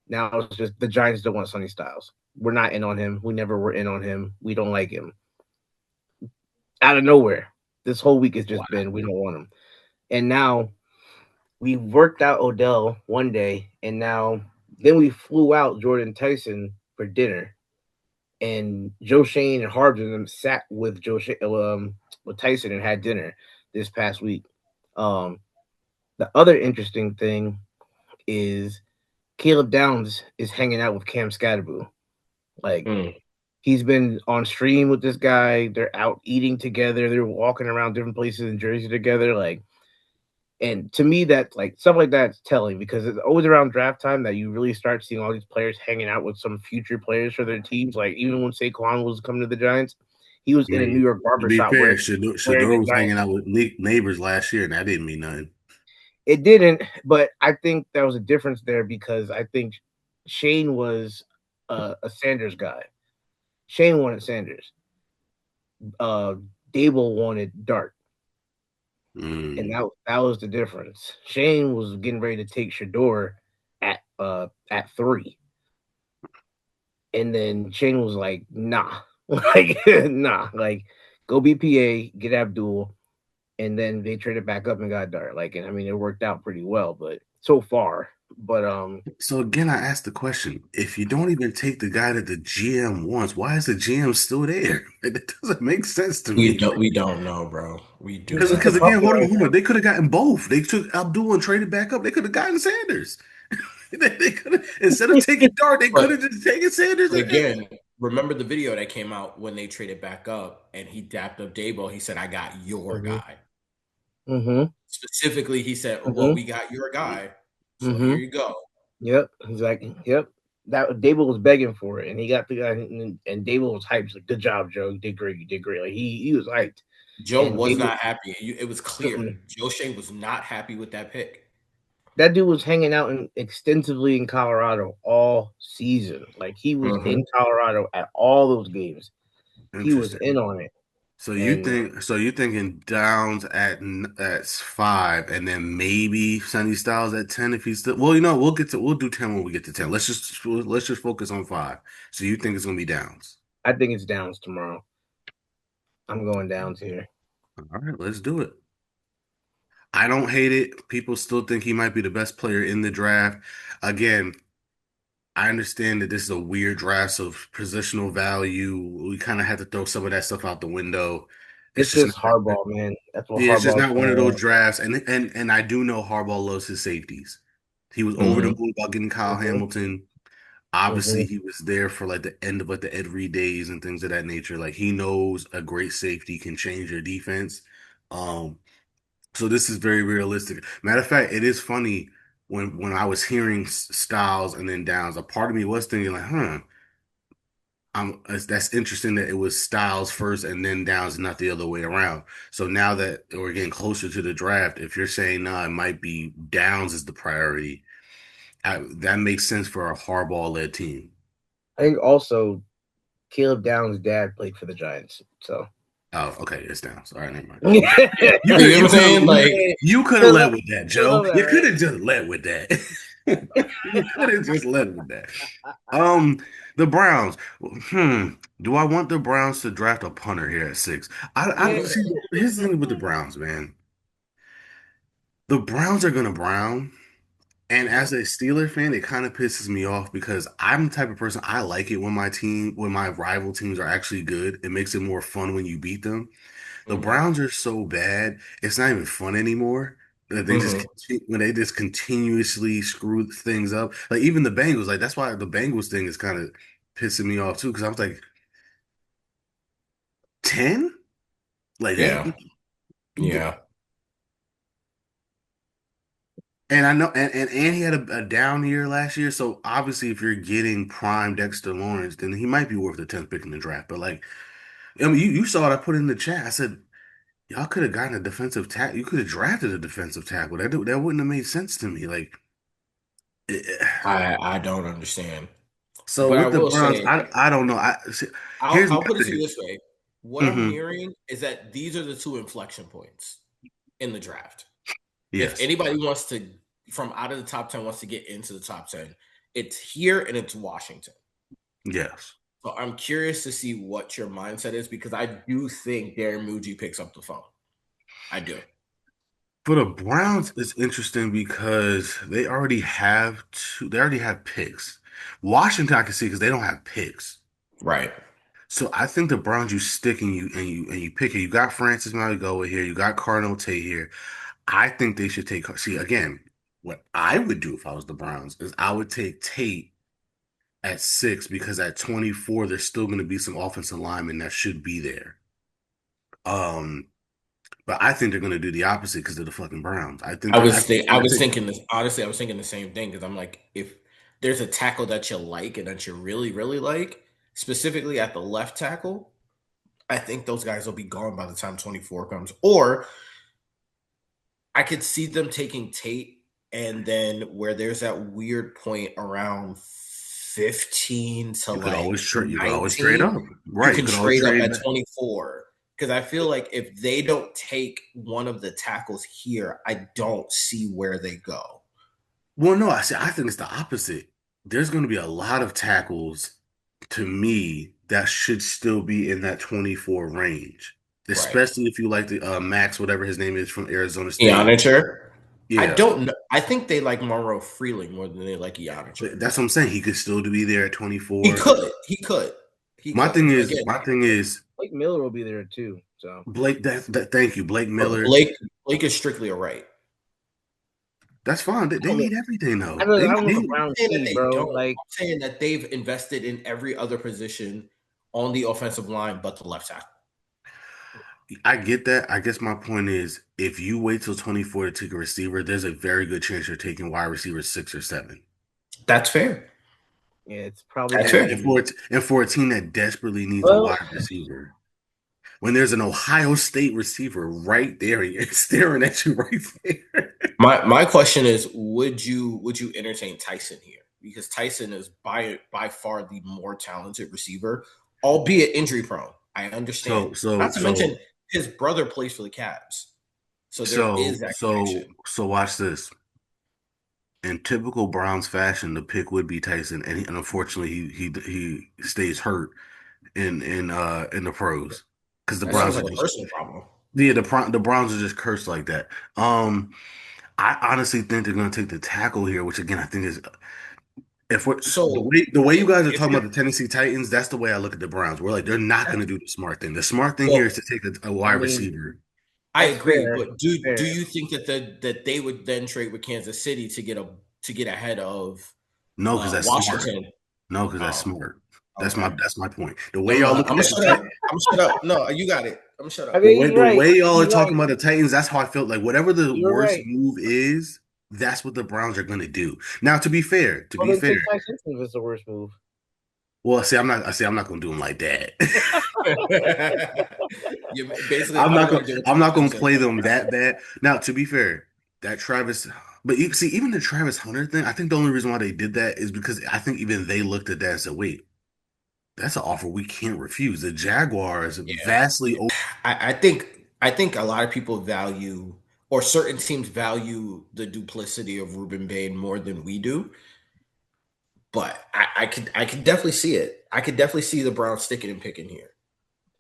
now it's just the Giants don't want Sonny Styles. We're not in on him. We never were in on him. We don't like him. Out of nowhere, this whole week has just been we don't want him. And now we worked out Odell one day, and then we flew out Jordan Tyson for dinner. And Joe Shane and Harbs and them sat with with Tyson and had dinner this past week. The other interesting thing is Caleb Downs is hanging out with Cam Scatterboo. Like he's been on stream with this guy. They're out eating together. They're walking around different places in Jersey together. Like, and to me, that like stuff like that's telling because it's always around draft time that you really start seeing all these players hanging out with some future players for their teams. Like even when Saquon was coming to the Giants, he was in a New York To barbershop be fair, wearing Shador was hanging out with neighbors last year, and that didn't mean nothing. It didn't, but I think there was a difference there because I think Shane was a Sanders guy. Shane wanted Sanders. Dable wanted Dart. And that was the difference. Shane was getting ready to take Shador at 3. And then Shane was like, nah. Nah. Like, go BPA, get Abdul. And then they traded back up and got Dart. Like, and I mean, it worked out pretty well, but so far. But So again, I asked the question: if you don't even take the guy that the GM wants, why is the GM still there? It doesn't make sense to me. We don't know, bro. We do this is not the Because know. again, problem. hold on. They could have gotten both. They took Abdul and traded back up. They could have gotten Sanders. They could have instead of taking Dart, they could But have just taken Sanders. but again, remember the video that came out when they traded back up and he dapped up Dabo. He said, "I got your Mm-hmm. guy." Mm-hmm. Specifically, he said, "Well, Mm-hmm. we got your guy, so Mm-hmm. here you go." Yep. He's like, yep. That Dable was begging for it, and he got the guy, and Dable was hyped. He's like, good job, Joe. You did great. You did great. Like he was hyped, Joe and was Dable. not happy. It was clear. Joe Shea was not happy with that pick. That dude was hanging out extensively in Colorado all season. Like he was Mm-hmm. in Colorado at all those games. He was Interesting. in on it, So and you're thinking Downs at 5, and then maybe Sonny Styles at 10 if he's still. Well, we'll do 10 when we get to 10. Let's just focus on 5. So you think it's gonna be Downs? I think it's Downs tomorrow. I'm going Downs here. All right, let's do it. I don't hate it. People still think he might be the best player in the draft. Again, I understand that this is a weird draft, so positional value, we kind of have to throw some of that stuff out the window. It's It's just just not. hardball, man. That's what Yeah, it's just hardball's not one gonna of those want. drafts. And I do know Harbaugh loves his safeties. He was over the Mm-hmm. moon about getting Kyle Mm-hmm. Hamilton. Obviously, Mm-hmm. he was there for like the end of like the Ed Reed days and things of that nature. Like he knows a great safety can change your defense. Um, so this is very realistic. Matter of fact, it is funny when I was hearing Styles and then Downs. A part of me was thinking like, that's interesting that it was Styles first and then Downs, not the other way around. So now that we're getting closer to the draft, if you're saying no, it might be Downs is the priority, that makes sense for a Harbaugh-led team. I think also Caleb Downs' dad played for the Giants, so Oh, okay, it's Downs. All right, never mind. you You You could know what you I'm could saying? Like, you could have led love, with that, you Joe. love that, You could right? have just led with that. You could have just led with that. The Browns. Hmm. Do I want the Browns to draft a punter here at 6? I Yeah. see. Here's the thing with the Browns, man. The Browns are gonna Brown, and Mhm. as a Steeler fan, it kind of pisses me off because I'm the type of person I like it when my rival teams are actually good. It makes it more fun when you beat them. The mm-hmm. Browns are so bad, it's not even fun anymore. That Mm-hmm. when they just continuously screw things up. Like even the Bengals, like that's why the Bengals thing is kind of pissing me off too. Because I was like, 10? Like that? Yeah. Yeah. And I know, and he had a down year last year. So obviously, if you're getting prime Dexter Lawrence, then he might be worth the 10th pick in the draft. But like, I mean, you saw what I put in the chat. I said, y'all could have gotten a defensive tackle. You could have drafted a defensive tackle. That wouldn't have made sense to me. Like, I don't understand. so But I with the will Browns, say, I don't know. Here's my I'll put it to you thing. this way. What I'm Hmm. hearing is that these are the two inflection points in the draft. If Yes, anybody wants to, from out of the top 10, wants to get into the top 10, it's here and it's Washington. yes. So I'm curious to see what your mindset is because I do think Darren Muji picks up the phone. I do. For the Browns, it's interesting because they already have two. They already have picks. Washington, I can see because they don't have picks. Right. So I think the Browns, you stick and you pick it. You got Francis Maligoa here. You got Cardinal Tate here. I think they should take. See again, what I would do if I was the Browns is I would take Tate at 6 because at 24 there's still going to be some offensive linemen that should be there. Um, but I think they're going to do the opposite because they're the fucking Browns. I think they're I going to was take. thinking this honestly, I was thinking the same thing because I'm like, if there's a tackle that you like and that you really, really like, specifically at the left tackle, I think those guys will be gone by the time 24 comes. Or I could see them taking Tate and then where there's that weird point around 15 to like You could always trade 19, up, you right? You can could always trade up trade at back. 24. Because I feel like if they don't take one of the tackles here, I don't see where they go. Well, no, I think it's the opposite. There's going to be a lot of tackles to me that should still be in that 24 range, Right. especially if you like the Max, whatever his name is from Arizona State. Ionicher. I Yeah, don't know. I think they like Monroe Freeling more than they like Iannicher. that's what I'm saying. He could still be there at He 24. could. He could. He My could. thing is, Again, my thing is Blake Miller will be there too. So Blake. Thank you, Blake but Miller. Blake is strictly a right. That's fine. They I need everything I though. don't, They I don't know they the I'm Browns saying that need, they bro. don't. Like, I'm saying that they've invested in every other position on the offensive line but the left tackle. I get that. I guess my point is, if you wait till 24 to take a receiver, there's a very good chance you're taking wide receiver 6 or 7. That's fair. yeah, it's probably That's gonna fair. be. And for a team that desperately needs a Well, wide receiver, when there's an Ohio State receiver right there, and it's staring at you right there. My question is, would you entertain Tyson here? Because Tyson is by far the more talented receiver, albeit injury prone. I understand. So Not so to mention so his brother plays for the Cavs. So there is that connection. so watch this. In typical Browns fashion, the pick would be Tyson, and unfortunately, he stays hurt in the pros because the That sounds Browns are like a just personal problem. yeah the Browns are just cursed like that. I honestly think they're going to take the tackle here, which again I think is if we're So the way you guys are if talking you're about the Tennessee Titans, that's the way I look at the Browns. We're like they're not going to do the smart thing. The smart thing here is well, to take a I wide mean, receiver. I that's agree, fair. but That's do fair. you think that they would then trade with Kansas City to get ahead of No, because that's smart. Washington? No, because that's Oh, smart. okay. That's my point. The way Never y'all mind. looking I'm gonna at the shut up. Titans, I'm gonna shut up. No, you got it. I'm gonna shut I up. mean, he's the right. way y'all are He's talking right. about the Titans, that's how I felt like whatever the You're worst right. move is, that's what the Browns are going to do. Now, to Well, be then fair, take Tyson if it's the worst move. well, see, I'm not going to do them like that. You basically all you're gonna do I'm not is going to say, play them that bad. Now, to be fair, that Travis, but you see, even the Travis Hunter thing, I think the only reason why they did that is because I think even they looked at that and said, wait, that's an offer we can't refuse. The Jaguars yeah. vastly I think a lot of people value or certain teams value the duplicity of Ruben Bain more than we do. But I could definitely see it. I could definitely see the Browns sticking and picking here.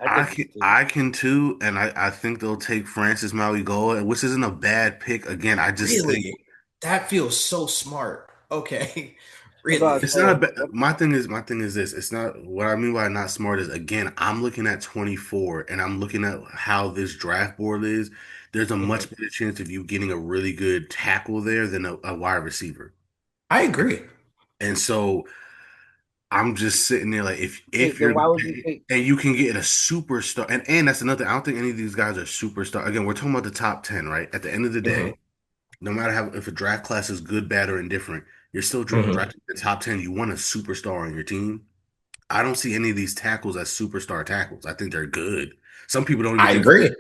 I could too. I can too, and I think they'll take Francis Mauigoa, which isn't a bad pick. Again, I just think Really? That feels so smart. Okay. That's what I was Really? it's not a saying. bad. My thing is this. It's not what I mean by not smart is again, I'm looking at 24 and I'm looking at how this draft board is. There's a Mhm. much better chance of you getting a really good tackle there than a wide receiver. I agree. And so I'm just sitting there like Wait, if then you're why would you take? and you can get a superstar and that's another thing. I don't think any of these guys are superstar. Again, we're talking about the top 10, right? At the end of the Mhm. day, no matter how if a draft class is good, bad, or indifferent, you're still Mhm. drafting the top 10. You want a superstar on your team. I don't see any of these tackles as superstar tackles. I think they're good. Some people don't even I think agree.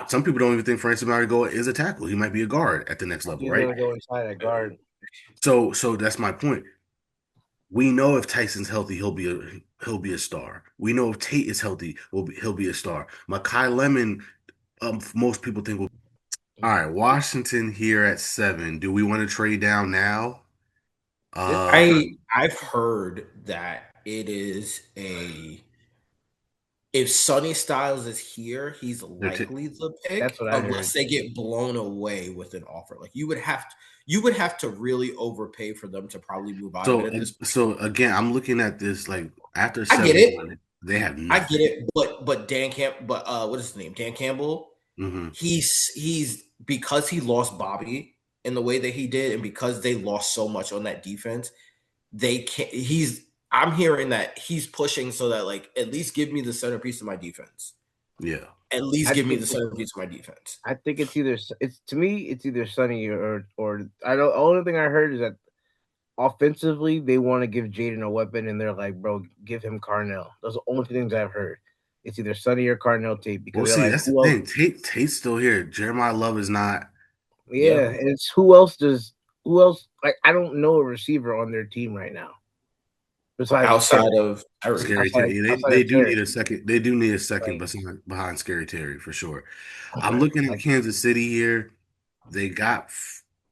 some people don't even think Francis Marigold is a tackle. He might be a guard at the next level, He's right? gonna go inside a guard. So that's my point. We know if Tyson's healthy, he'll be a star. We know if Tate is healthy, he'll be a star. Makai Lemon, most people think will. All right, Washington here at 7. Do we want to trade down now? It's Uh, I've heard that it is a if Sonny Styles is here, he's they're t likely the that's pick what I heard. unless they get blown away with an offer. Like you would have to really overpay for them to probably move out of it so at this point. so again, I'm looking at this like after I get it. 7-1, they have I get nothing. it, but what is his name? Dan Campbell. Hmm. He's because he lost Bobby in the way that he did, and because they lost so much on that defense, they can't. I'm hearing that he's pushing so that like at least give me the centerpiece of my defense. Yeah. At least I give me think the centerpiece of my defense. I think it's to me it's either Sonny or I don't. Only thing I heard is that offensively they want to give Jaden a weapon and they're like, bro, give him Carnell. Those are the only things I've heard. It's either Sonny or Carnell Tate because Well, they're see, like, that's the who else? thing. Tate's still here. Jeremiah Love is not. Yeah, Yeah, and it's who else does who else like I don't know a receiver on their team right now besides outside of Terry. Scary Terry. outside They of do Terry. need a second. They do need a second Like, behind Scary Terry for sure. I'm okay, looking at like Kansas City here. They got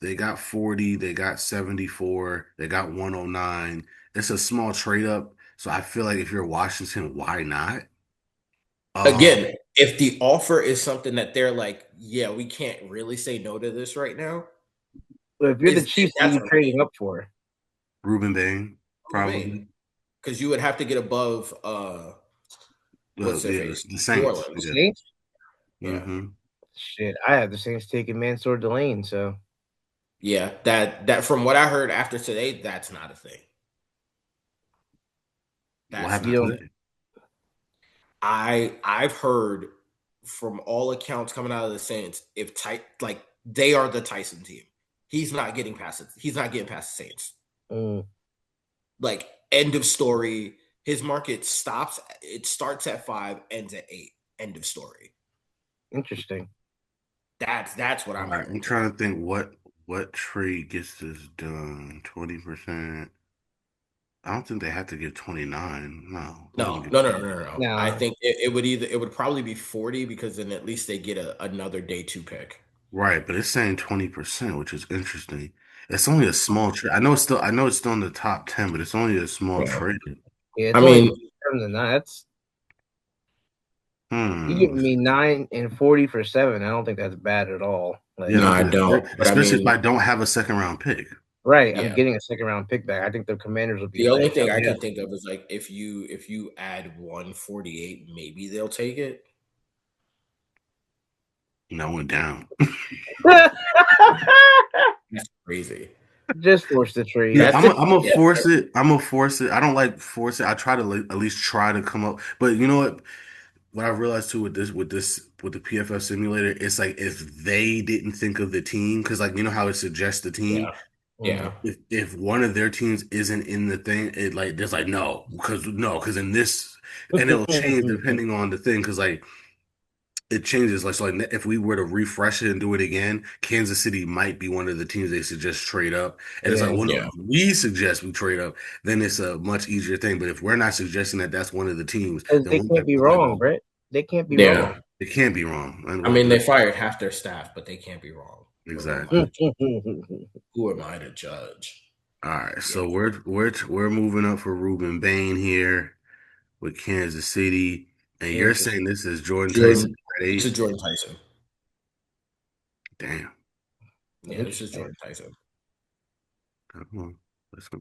they got 40. They got 74. They got 109. It's a small trade up. So I feel like if you're Washington, why not? Um, Again, if the offer is something that they're like, yeah, we can't really say no to this right now, If you're the If Chiefs, what are that's you what I trading mean. up for? Ruben Bain, Remain. probably. Because you would have to get above what's their Yeah, face? the New Saints. The Orleans. Yeah. Saints? Yeah. Mm-hmm. Shit, I have the Saints taking Mansour Delane, so Yeah. That from what I heard after today, that's not a thing. What That's happened you not a don't. thing. today? I've heard from all accounts coming out of the Saints, if like they are the Tyson team. He's not getting past it. He's not getting past the Saints. Mm, Like end of story. His market stops. It starts at 5, ends at 8. End of story. interesting. That's what All I'm right, hearing. I'm trying to think what trade gets this done. 20%. I don't think they have to give 29. No, let them No, give no, no, no, 20. no, no. I Nah, think it would probably be 40 because then at least they get another day 2 pick. Right, but it's saying 20%, which is interesting. It's only a small trade. I know it's still in the top 10, but it's only a small Yeah. trade. yeah, I it's only mean, better than that. That's you Hmm. giving me 9 and 40 for 7. I don't think that's bad at all. Yeah, I Like, no, don't I think that's don't. great, But I especially if mean, I don't have a second round pick. right, I'm yeah. getting a second round pick back. I think the Commanders will be The only like, thing hell I yeah. can think of is like if you add 148, maybe they'll take it. No, I went down. That's crazy. Just force the Yeah, trade. That's I'm gonna yeah. force it. I'm gonna force it. I don't like force it. I try to at least try to come up. But you know what? What I've realized too with the PFF simulator, it's like if they didn't think of the team, because like you know how it suggests the team. Yeah. Yeah. Mm. If one of their teams isn't in the thing, it like there's like no, because in this, and it'll change depending on the thing, because like it changes. Like, so like if we were to refresh it and do it again, Kansas City might be one of the teams they suggest trade up. And it's like, Yeah, well, no, Yeah. if we suggest we trade up, then it's a much easier thing. But if we're not suggesting that that's one of the teams, because then they can't be we're like, wrong, well, Brett. They can't be wrong. Yeah. it can't be wrong. And I mean, they fired half their staff, but they can't be wrong. But exactly. who am I to judge? All right, Yeah. so we're moving up for Ruben Bain here with Kansas City, and you're saying Interesting. this is Jordan Tyson Jordan. at This is 8? Jordan Tyson. Damn. Yeah, this is Interesting. Jordan Tyson. Come on. Let's go.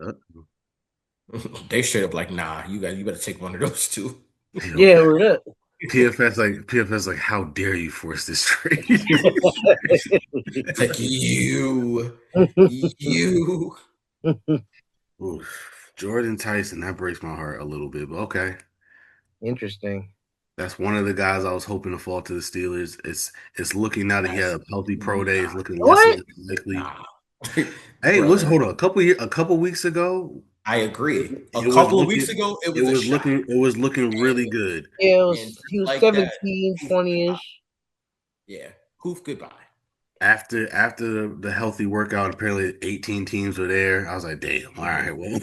Uh, They straight up like, nah, you better take one of those two. Yo, Yeah, we're up. PFS like, how dare you force this trade? It's like you. Oof. Jordan Tyson, that breaks my heart a little bit, but okay. Interesting. That's one of the guys I was hoping to fall to the Steelers. It's looking now that he had That's a healthy pro day, it's looking less and What? less likely. nah, Hey, listen, brother. hold on. A couple weeks ago, I it, agree. A it was couple of weeks looking ago, it was a shot, it was looking really and good. Yeah, and just he was like that, 17, poof, 20 goodbye. ish. Yeah, poof, goodbye. After the healthy workout, apparently 18 teams were there. I was like, damn, all right, well.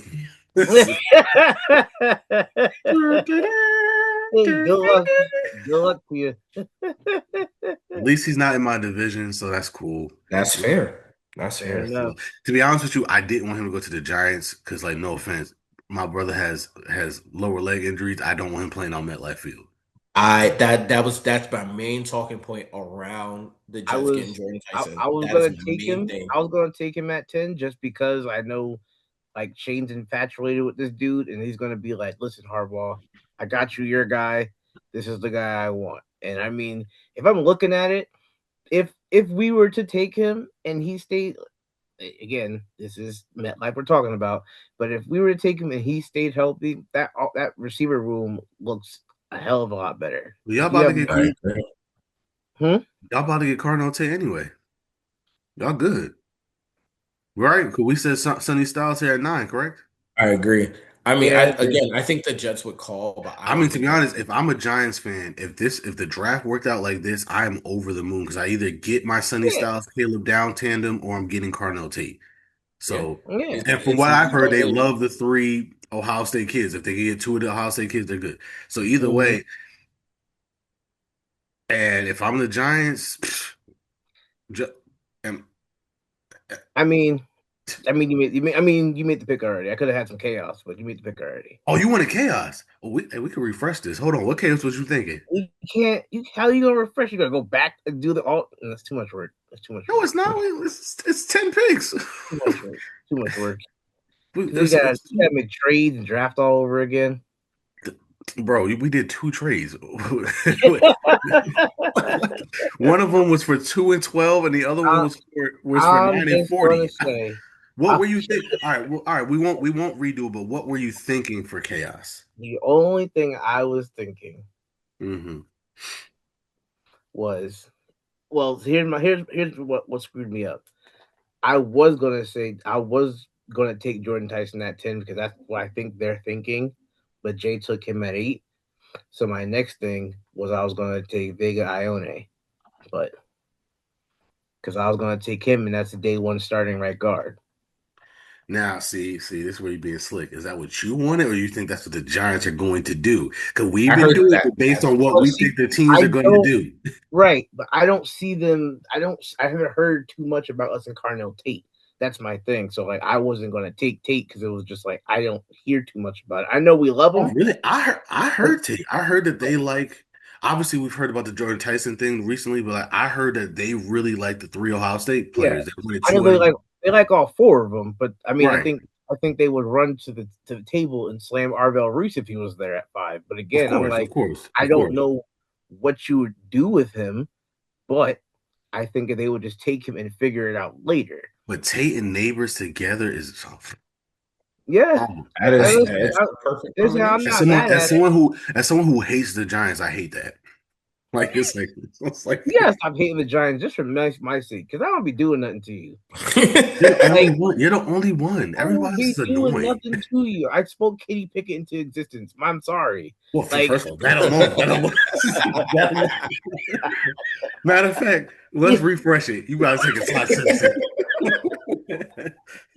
This is- Hey, good luck. Good luck to you. At least he's not in my division, so that's cool. That's fair. That's Fair fair. That's enough. cool. To be honest with you, I didn't want him to go to the Giants because, like, no offense, my brother has lower leg injuries. I don't want him playing on MetLife Field. That's my main talking point around the I Jets getting was Jordan I Tyson. was That is gonna my take main him. thing. I was gonna take him at 10 just because I know like Shane's infatuated with this dude, and he's gonna be like, listen, Harbaugh, I got you your guy. This is the guy I want. And I mean, if I'm looking at it, if we were to take him and he stayed again, this is like we're talking about, but if we were to take him and he stayed healthy, that receiver room looks a hell of a lot better. Well, If you have I agree. hmm? y'all about to get Cardinal Tate anyway. Y'all good, right? Because we said Sonny Styles here at 9, correct? I agree. I mean, Yeah, I think the Jets would call, but I I don't mean, to think be they're. honest, if I'm a Giants fan, if the draft worked out like this, I am over the moon because I either get my Sonny yeah, Styles Caleb Down tandem or I'm getting Cardinal Tate. Yeah, So, yeah. and from it's what I've you heard, don't they need. love the three Ohio State kids. If they can get two of the Ohio State kids, they're good. So either Mhm. way, and if I'm the Giants, ju- am, I mean, I mean, you made the pick already. I could have had some chaos, but you made the pick already. Oh, you wanted chaos. Oh, we can refresh this. Hold on. What chaos was you thinking? You can't. How are you gonna refresh? You gotta go back and do the all. That's too much work. That's too much No, work. it's not. It's 10 picks. Too much work. Too much work. You It's, gotta, it's, you gotta make trades and draft all over again. bro, we did 2 trades. One of them was for 2 and 12, and the other one I, was for I'm 9 and just gonna 40. say, What were you think? All right, well, all right. We won't redo it. But what were you thinking for chaos? the only thing I was thinking Mm-hmm. was, well, here's what screwed me up. I was gonna take Jordan Tyson at 10 because that's what I think they're thinking, but Jay took him at 8. So my next thing was I was gonna take Vega Ione, but because I was gonna take him, and that's the day one starting right guard. Now, this is where you're being slick. Is that what you wanted, or you think that's what the Giants are going to do? Because we've I been heard doing that. it based on what Oh, we see, think the teams I are going to don't do. right, but I don't see them. I haven't heard too much about us and Carnell Tate. That's my thing. So like, I wasn't gonna take Tate because it was just like I don't hear too much about it. I know we love Oh, him. really? I heard that they like. Obviously, we've heard about the Jordan Tyson thing recently, but like, I heard that they really like the 3 Ohio State Yeah, players. They wanted I know two of them. they like all 4 of them, but I mean, Right. I think they would run to the table and slam Arvell Reese if he was there at 5. But Of again, I'm course, of like, course, I of don't course. know what you would do with him, but I think that they would just take him and figure it out later. But Tate and Neighbors together is Yeah, oh, That I is hate it's that. the perfect I'm combination. not mad at it. As someone who hates the Giants, I hate that. Like it's like You gotta stop hating the Giants just for my sake, because I don't be doing nothing to you. you're the only Like, one. You're the only one. I Everybody don't else be is doing annoying. nothing to you. I spoke Kitty Pickett into existence. I'm sorry. Well, Like, first of all, that alone, that alone. Matter of fact, let's and refresh it. You guys take a slide since then.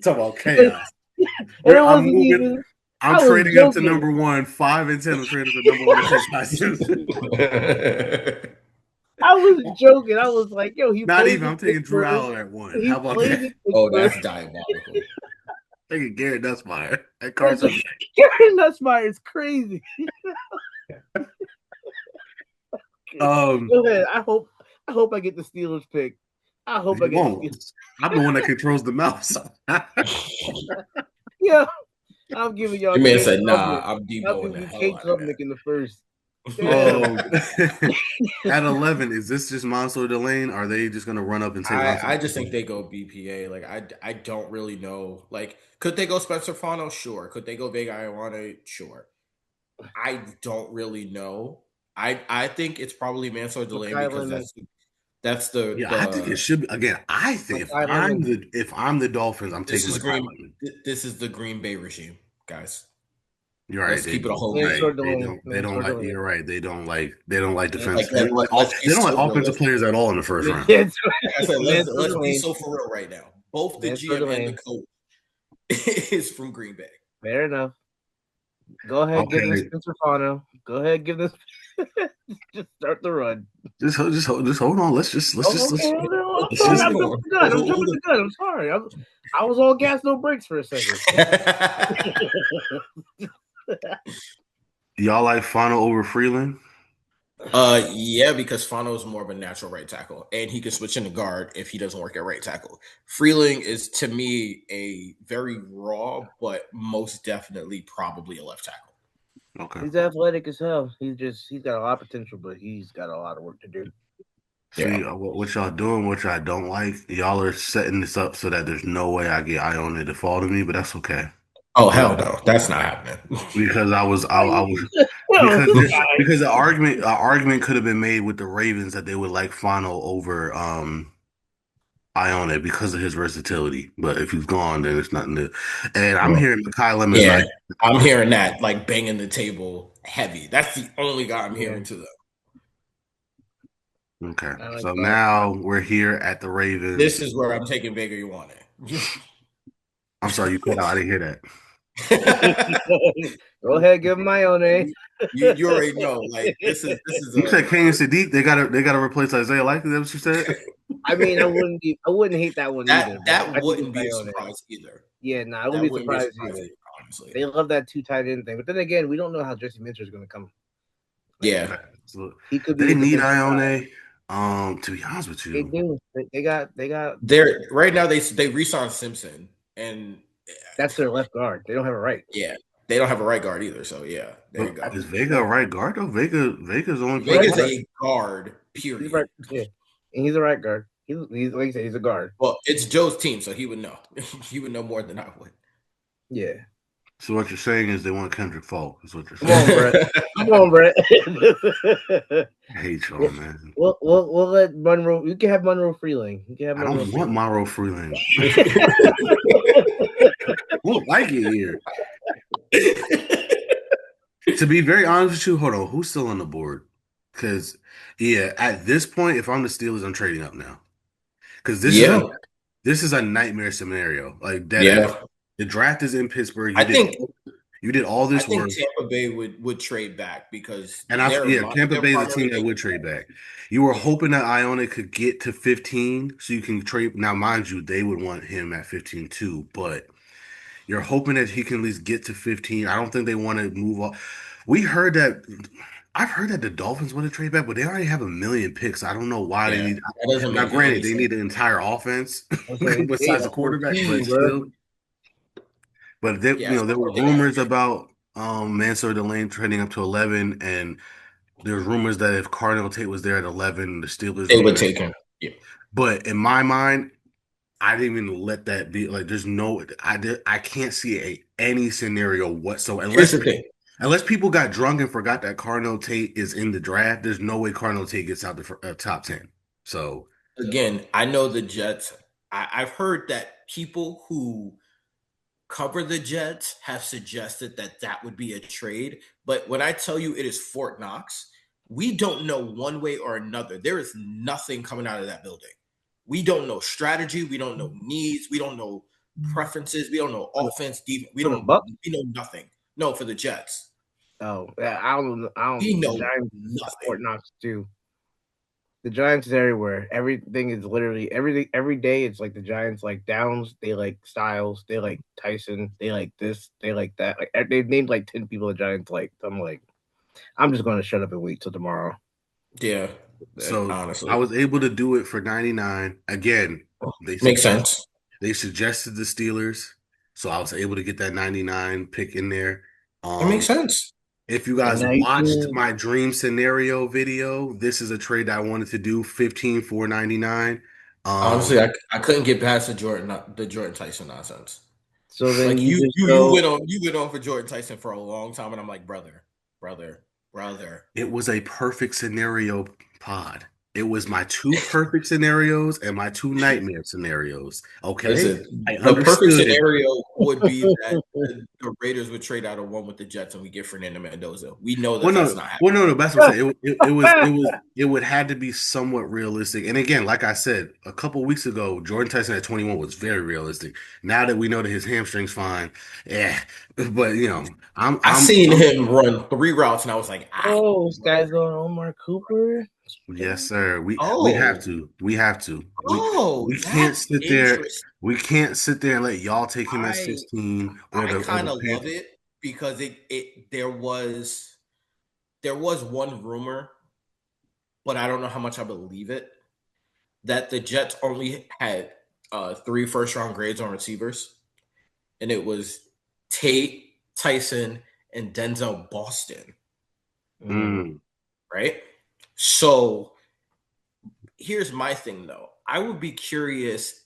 Talk about chaos. it I'm wasn't moving. even. I'm I was trading up to joking. number one. 5 and 10. I'm trading up to number one to take Scott Simpson. I was joking. I was like, yo, he Not plays even. in I'm taking Drew Pittsburgh. Allen at one. He How about plays that? in Oh, Pittsburgh. that's diabolical. Taking Garrett Nussmeier at That's Carson. Karen Nussmeyer is crazy. Um, Go ahead. I hope I get the Steelers pick. I hope I you get the won't. Steelers. I'm the one that controls the mouse. Yeah, I'm giving y'all Your man Cade said, "Nah, Klubnik. I'm I'm demoing giving the you hell Cade out of Klubnik in the first. um, Damn. at 11, is this just Monster Delane? Are they just gonna run up and take Monster? I just think they go BPA. Like I don't really know. Like, could they go Spencer Fano? Sure. Could they go Big Iwana? Sure. I don't really know. I think it's probably Mansour Delane Makai because Lemon. that's Yeah, I think it should be. Again, I think Makai Lemon. if I'm the Dolphins, I'm this taking is Makai Lemon. this is the Green Bay regime, guys. You're right. Let's keep it a whole Right. Mansour game. Delane. They don't Mansour like. Delane. You're right. They don't like defense. Like They don't like let's be they don't like so offensive realistic. players at all in the first round. Yes. Like I said, Mansour let's be Delane. so for real right now. Both the Mansour GM and the Delane. coach is from Green Bay. Fair enough. Go ahead, give them Okay. Spencer Fano. Go ahead, give this. Just start the run. Just hold on. Let's just Okay, I'm sorry. I'm jumping the gun. I'm jumping the gun. I'm sorry. I was all gas, no brakes for a second. y'all like Fano over Freeland? Yeah, because Fano is more of a natural right tackle, and he can switch into guard if he doesn't work at right tackle. Freeling is to me a very raw, but most definitely probably a left tackle. Okay. He's athletic as hell. He's got a lot of potential, but he's got a lot of work to do. See what y'all doing, which I don't like. Y'all are setting this up so that there's no way I get Iona to fall to me, but that's okay. Oh hell no, that's not happening. Because I was because the argument could have been made with the Ravens that they would like Fano over Iona because of his versatility. But if he's gone, then it's nothing new. And I'm hearing Makai Lemons Yeah, like I'm hearing that like banging the table heavy. That's the only guy I'm hearing to them. okay. Like So that. now we're here at the Ravens. This is where I'm taking Baker. You want it? I'm sorry, you cut out. I didn't hear that. Go ahead, give him my own name. You already know. Like this is. You said Kenyon Sadiq. They gotta replace Isaiah Likely. Is that what you said? I mean, I wouldn't hate that one either. That I think wouldn't it's be a Ione. surprise either. Yeah, no, I wouldn't That be wouldn't be a surprised surprise either. either, honestly. They love that 2 tight end thing, but then again, we don't know how Jesse Minter is going to come. Yeah. So He could be they a need potential. Ione. To be honest with They you, do. They got. They're right now they re-signed Simpson, and That's their left guard. They don't have a right. yeah, they don't have a right guard either. So yeah, there you but go. is Vega a right guard though? Vega's only He's a right Vega's playing. guard. a guard, He's a period. right. Yeah, and he's a right guard. He's like I said, he's a guard. Well, it's Joe's team, so he would know. He would know more than I would. Yeah. So what you're saying is they want Kendrick Falk. Is what you're Come on, saying. Brett. Come on, Brett. I hate y'all, man. We'll let Monroe. You can have Monroe Freeling. You can have I Monroe don't want Freeling. Mauro Freeland. I don't like it here. To be very honest with you, hold on. Who's still on the board? Because yeah, at this point, if I'm the Steelers, I'm trading up now. Because Yeah, this is a nightmare scenario. Like dead ass. yeah. The draft is in Pittsburgh. I think You did all I this think work. Tampa Bay would trade back because And Tampa their Bay is a primary team that thing. would trade back. You were Yeah, hoping that Iona could get to 15 so you can trade. Now, mind you, they would want him at 15 too, but you're hoping that he can at least get to 15. I don't think they want to move on. We heard that I've heard that the Dolphins want to trade back, but they already have a million picks. I don't know why they yeah. need. That doesn't Now, make any granted, they sense. need an entire offense I'm saying they paid besides a the whole quarterback, but team, bro. still. But Yeah, I there still were think they got rumors about Mansour Delane trading up to 11, and there's rumors that if Cardinal Tate was there at 11, the Steelers they would would want. take him. Yeah. But in my mind, I didn't even let that be like. I can't see any scenario whatsoever Here's the thing. unless people got drunk and forgot that Cardinal Tate is in the draft. There's no way Cardinal Tate gets out the top 10. So Again, I know the Jets. I've heard that people who cover the Jets have suggested that that would be a trade. But when I tell you it is Fort Knox, we don't know one way or another. There is nothing coming out of that building. We don't know strategy. We don't know needs. We don't know preferences. We don't know offense, defense. For the Bucks? We know nothing. No, for the Jets. Oh, yeah, I don't know. We The know Giants Fort nothing. Knox too. The Giants is everywhere. Everything is literally everything. Every day, it's like the Giants like Downs. They like Styles. They like Tyson. They like this. They like that. Like they've named like 10 people the Giants like. I'm like, I'm just going to shut up and wait till tomorrow. Yeah, so honestly, I was able to do it for 99. Again, they makes suggest sense. they suggested the Steelers, so I was able to get that 99 pick in there. It makes Um, sense. if you And guys now you watched can, my dream scenario video, this is a trade I wanted to do 15 for 99. Honestly, I couldn't get past the Jordan Tyson nonsense. so then Like you just you go. went on for Jordan Tyson for a long time, and I'm like, brother. It was a perfect scenario pod. It was my two perfect scenarios and my two nightmare scenarios. Okay. Listen, I the perfect understood it. scenario would be that the Raiders would trade out of one with the Jets and we get Fernando Mendoza. We know that that's not happening. No. That's what I'm saying. It would had to be somewhat realistic. And again, like I said, a couple weeks ago, Jordan Tyson at 21 was very realistic. Now that we know that his hamstring's fine, yeah. But I seen him run 3 routes and I was like, Oh, this guy's going Omar Cooper. yes, sir. We have oh, to. We have to. We can't that's sit there. interesting. We can't sit there and let y'all take him at I 16 I or kind the of love Panthers. it because there was one rumor, but I don't know how much I believe it, that the Jets only had 3 first round grades on receivers, and it was Tate, Tyson, and Denzel Boston, Mm. right? So here's my thing though. I would be curious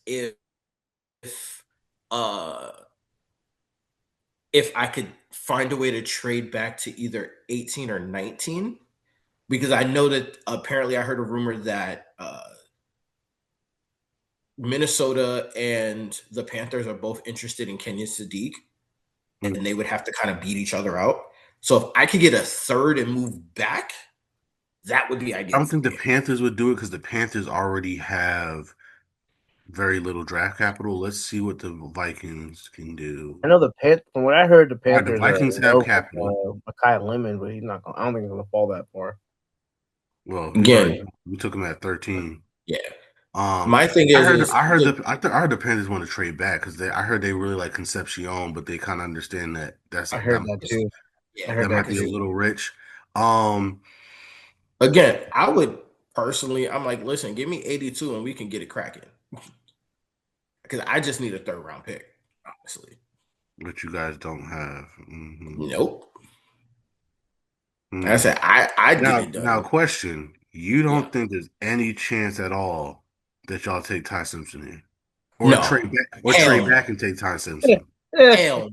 uh if I could find a way to trade back to either 18 or 19, because I know that apparently I heard a rumor that Minnesota and the Panthers are both interested in Kenyon Sadiq, and they would have to kind of beat each other out. So if I could get a third and move back, that would be I ideal don't for think the me. Panthers would do it because the Panthers already have very little draft capital. Let's see what the Vikings can do. I know from what I heard, the All right, the Panthers are Vikings in have love capital. with Makai Lemon, but he's not. I don't think he's going to fall that far. Well, Again, we took him at 13. yeah. My thing I is, heard is the, I heard the Panthers want to trade back because I heard they really like Concepcion, but they kind of understand that I heard that it's, too. I yeah, heard that that might be because a too. little rich. Um, again, I would personally, I'm like, listen, give me 82 and we can get it cracking. Because I just need a third round pick, honestly. but you guys don't have. Hmm. Nope. Like I Hmm. said, I'd get Now, it now, done. question: You Yeah. don't think there's any chance at all that y'all take Ty Simpson in, No. or Hell trade no. back and take Ty Simpson? Hell no.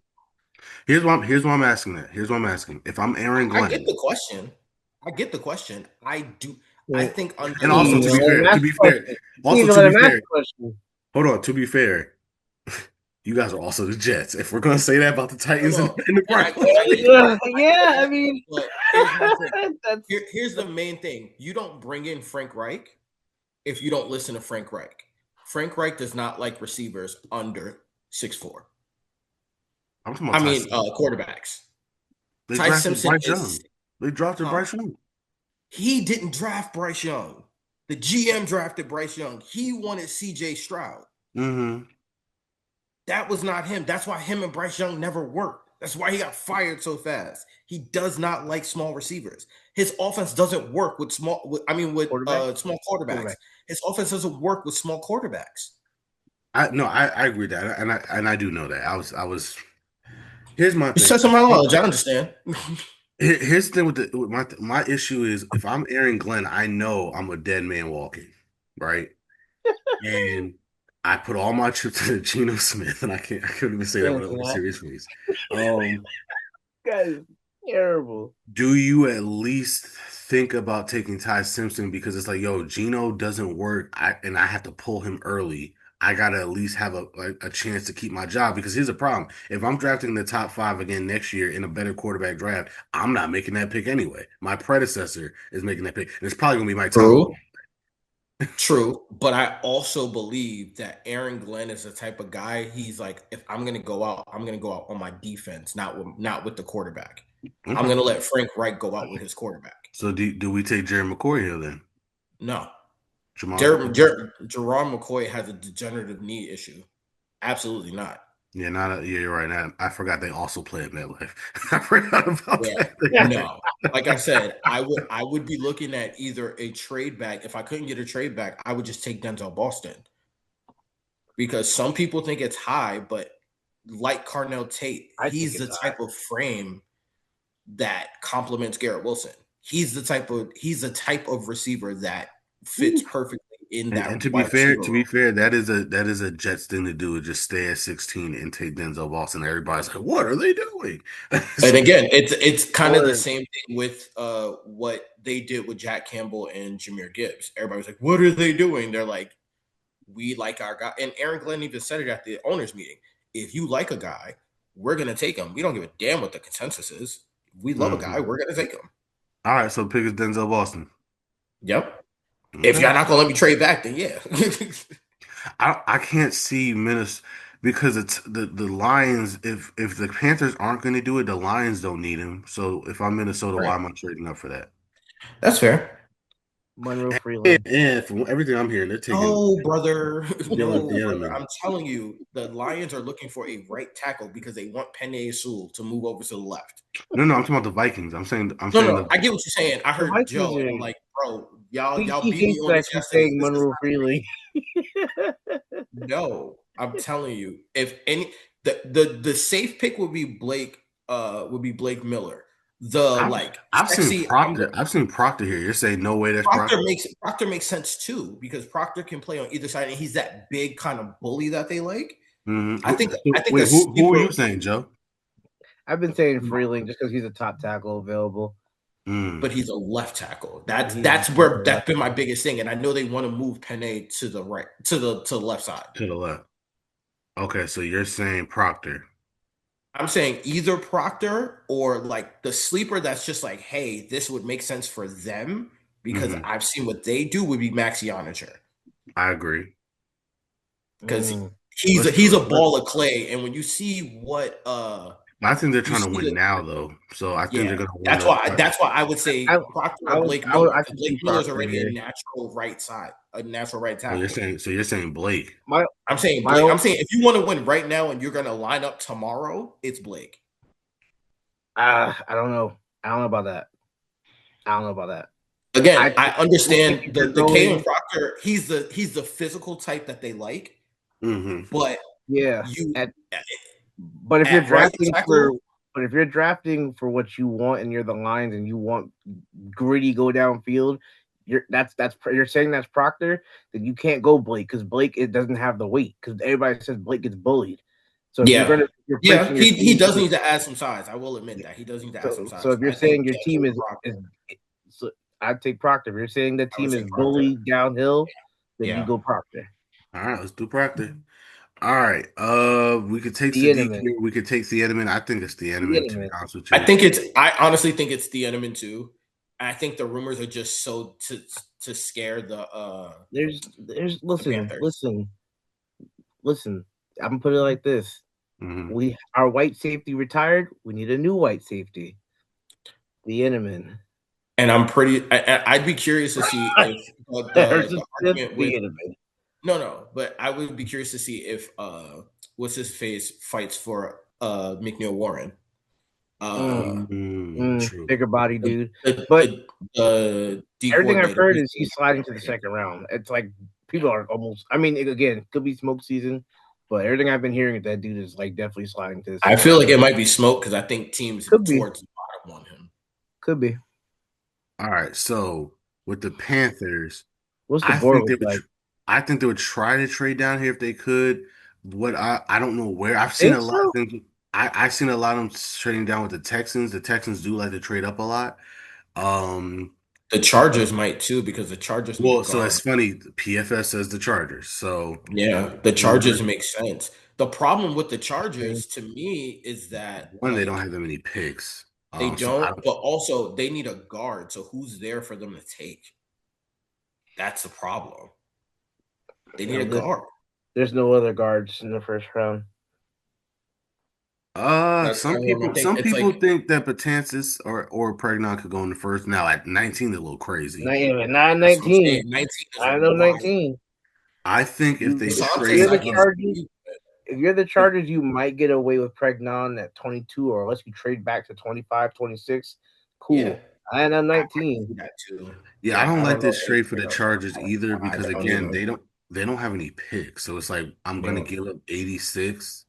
Here's why I'm asking that. Here's why I'm asking. If I'm Aaron I get Glenn, the question. I get the question. I do. I Well, think under and you also need the to to be let him fair, ask a question. You need to to let be him ask fair, a question. hold on, to be fair, you guys are also the Jets. If we're gonna say that about the no, Titans no, and the and Browns, I get that. I get Yeah, I that. mean, But here's my thing. that's Here's the main thing. You don't bring in Frank Reich if you don't listen to Frank Reich. Frank Reich does not like receivers under 6'4". I'm talking about I Ty mean, Simpson. quarterbacks. They Ty drafted Simpson Bryce is, Young. They drafted huh? Bryce Young. He didn't draft Bryce Young. The GM drafted Bryce Young. He wanted CJ Stroud. Mm-hmm. That was not him. That's why him and Bryce Young never worked. That's why he got fired so fast. He does not like small receivers. His offense doesn't work with quarterback. small quarterbacks. Quarterback. His offense doesn't work with small quarterbacks. I agree with that, and I do know that. I was. Here's my It's thing. just my knowledge. I understand. Here's the thing with my issue is if I'm Aaron Glenn, I know I'm a dead man walking, right? And I put all my chips in Geno Smith, and I couldn't even say that with a That serious face. Um, guy is terrible. do you at least think about taking Ty Simpson because it's like, yo, Geno doesn't work, and I have to pull him early. I gotta at least have a chance to keep my job because here's the problem: if I'm drafting the top five again next year in a better quarterback draft, I'm not making that pick anyway. My predecessor is making that pick, and it's probably gonna be Mike Tomlin. True. True, but I also believe that Aaron Glenn is the type of guy. He's like, if I'm going to go out, I'm going to go out on my defense, not with the quarterback. I'm Okay, going to let Frank Reich go out with his quarterback. so do we take Jerry McCoy here then? No, Jamal? Jerron McCoy has a degenerative knee issue. Absolutely not. Yeah, not yeah, you're right. Now I forgot they also play at MetLife. I forgot about Yeah, that. no. Like I said, I would be looking at either a trade back. If I couldn't get a trade back, I would just take Denzel Boston because some people think it's high, but like Carnell Tate, I think he's the it's high. type of frame that complements Garrett Wilson. He's the type of receiver that fits perfectly in And that wide receiver to be role. fair, that is a Jets thing to do. Just stay at 16 and take Denzel Boston. Everybody's like, "What are they doing?" And again, it's kind of the Or same thing with what they did with Jack Campbell and Jameer Gibbs. Everybody's like, "What are they doing?" They're like, "We like our guy." And Aaron Glenn even said it at the owners' meeting. If you like a guy, we're gonna take him. We don't give a damn what the consensus is. If we love a guy, Mhm. we're gonna take him. All right, so pick is Denzel Boston. Yep. If Okay, y'all not gonna let me trade back, then yeah. I can't see Minnesota because it's the Lions. If the Panthers aren't going to do it, the Lions don't need him. So if I'm Minnesota, why Right. am I trading up for that? That's fair. Monroe And, Freeland. and from everything I'm hearing, they're taking No, brother. Dylan No, brother. Edelman. I'm telling you, the Lions are looking for a right tackle because they want Penei Sewell to move over to the left. No, I'm talking about the Vikings. I'm No, saying no, the I get what you're saying. I The heard Vikings Joe, and I'm are. like, bro, y'all He beat me hates on that this you yesterday. saying This is Monroe not Freeland. no. I'm telling you, if any the safe pick would be Blake Miller. The like I've seen sexy Proctor. I've seen Proctor here. You're saying no way that's Proctor Proctor. makes sense too because Proctor can play on either side and he's that big kind of bully that they like. I think I think a Wait, who are sleeper, you saying, Joe? I've been saying Freeling just because he's a top tackle available. Mm, but he's a left tackle. And That's he's that's he's where a that's left been my tackle. biggest thing. And I know they want to move Penne to the right to the left side. to the left. Okay, so you're saying Proctor. I'm saying either Proctor or like the sleeper that's just like, hey, this would make sense for them because Hmm. I've seen what they do would be Max Yoniger. I agree. Because Mm. he's a Let's he's do a it. ball of clay. And when you see what I think they're You trying to see win the now, though. So I think yeah. they're going to win That's the. why I would I say Proctor I or would Blake Miller, I because could see Blake Miller is Proctor already a here. natural right side, a natural right Oh, tackle. you're saying Blake. My I'm saying my Blake. own, I'm saying if you want to win right now and you're going to line up tomorrow, it's Blake. I don't know. I don't know about that. I don't know about that. Again, I I think understand if you're the Kalen going, Proctor. He's the physical type that they like, Mm-hmm. but yeah. you But if you're at right drafting for, tackle, but if you're drafting for what you want and you're the Lions and you want gritty go downfield, you're saying that's Proctor. Then you can't go Blake because Blake it doesn't have the weight because everybody says Blake gets bullied. So if yeah, you're yeah, placing your he team, does need to add some size. I will admit that he does need to add some so size. if you're I think saying your yeah, team Kalen Proctor. is so I'd take Proctor. If you're saying the I would team is say Proctor. bully downhill, then you Yeah, go Proctor. All right, let's do Proctor. All right. We could take The Sadiq enemy. here. We could take the Edelman. I think it's the The Edelman, to be enemy. honest with I you. think it's. I honestly think it's the Edelman too. I think the rumors are just so to scare There's the listen, Panthers. listen, listen. I'm gonna put it like this. Hmm. We our white safety retired. We need a new white safety. The enemy. And I'm pretty. I'd be curious to see if There's the just argument with the enemy. no, but I would be curious to see if what's his face fights for McNeil Warren. Mm, True. bigger body The, dude. the, But the, the D everything I've coordinator. heard is he's sliding to the second round. It's like people are almost. I mean, again, could be smoke season, but everything I've been hearing is that dude is like definitely sliding to the I second feel like round. it might be smoke because I think teams Could be, towards the bottom want him. could be. All right. So with the Panthers, What's the I board think they look would. like? I think they would try to trade down here if they could. What I don't know where. I've seen Think a lot of so? things. I've seen a lot of them trading down with the Texans. The Texans do like to trade up a lot. Um. The Chargers might too because the Chargers need a Well, so it's guard. funny. PFS says the Chargers. So Yeah, the one, Chargers make sense. The problem with the Chargers to me is that they don't like have that many picks. they So I don't, don't. but also they need a guard. So who's there for them to take? That's the problem. They need a No, guard. there's no other guards in the first round. That's the only one I think. Some It's people like think that Betances or Pregnon could go in the first. Now at 19, they're a little crazy. Not even not that's what I'm 19. saying. 19 is I know wild. 19. I think if You they if Santos, you're trade I the can up, Chargers, see. if you're the But Chargers, you might get away with Pregnon at 22, or unless you trade back to 25, 26. yeah, Cool. I know I can 19. see that too. yeah, I Yeah, don't I like don't know this if they trade for trade the up Chargers either on because either. On again, either. they don't have any picks. So it's like I'm gonna No. give up 86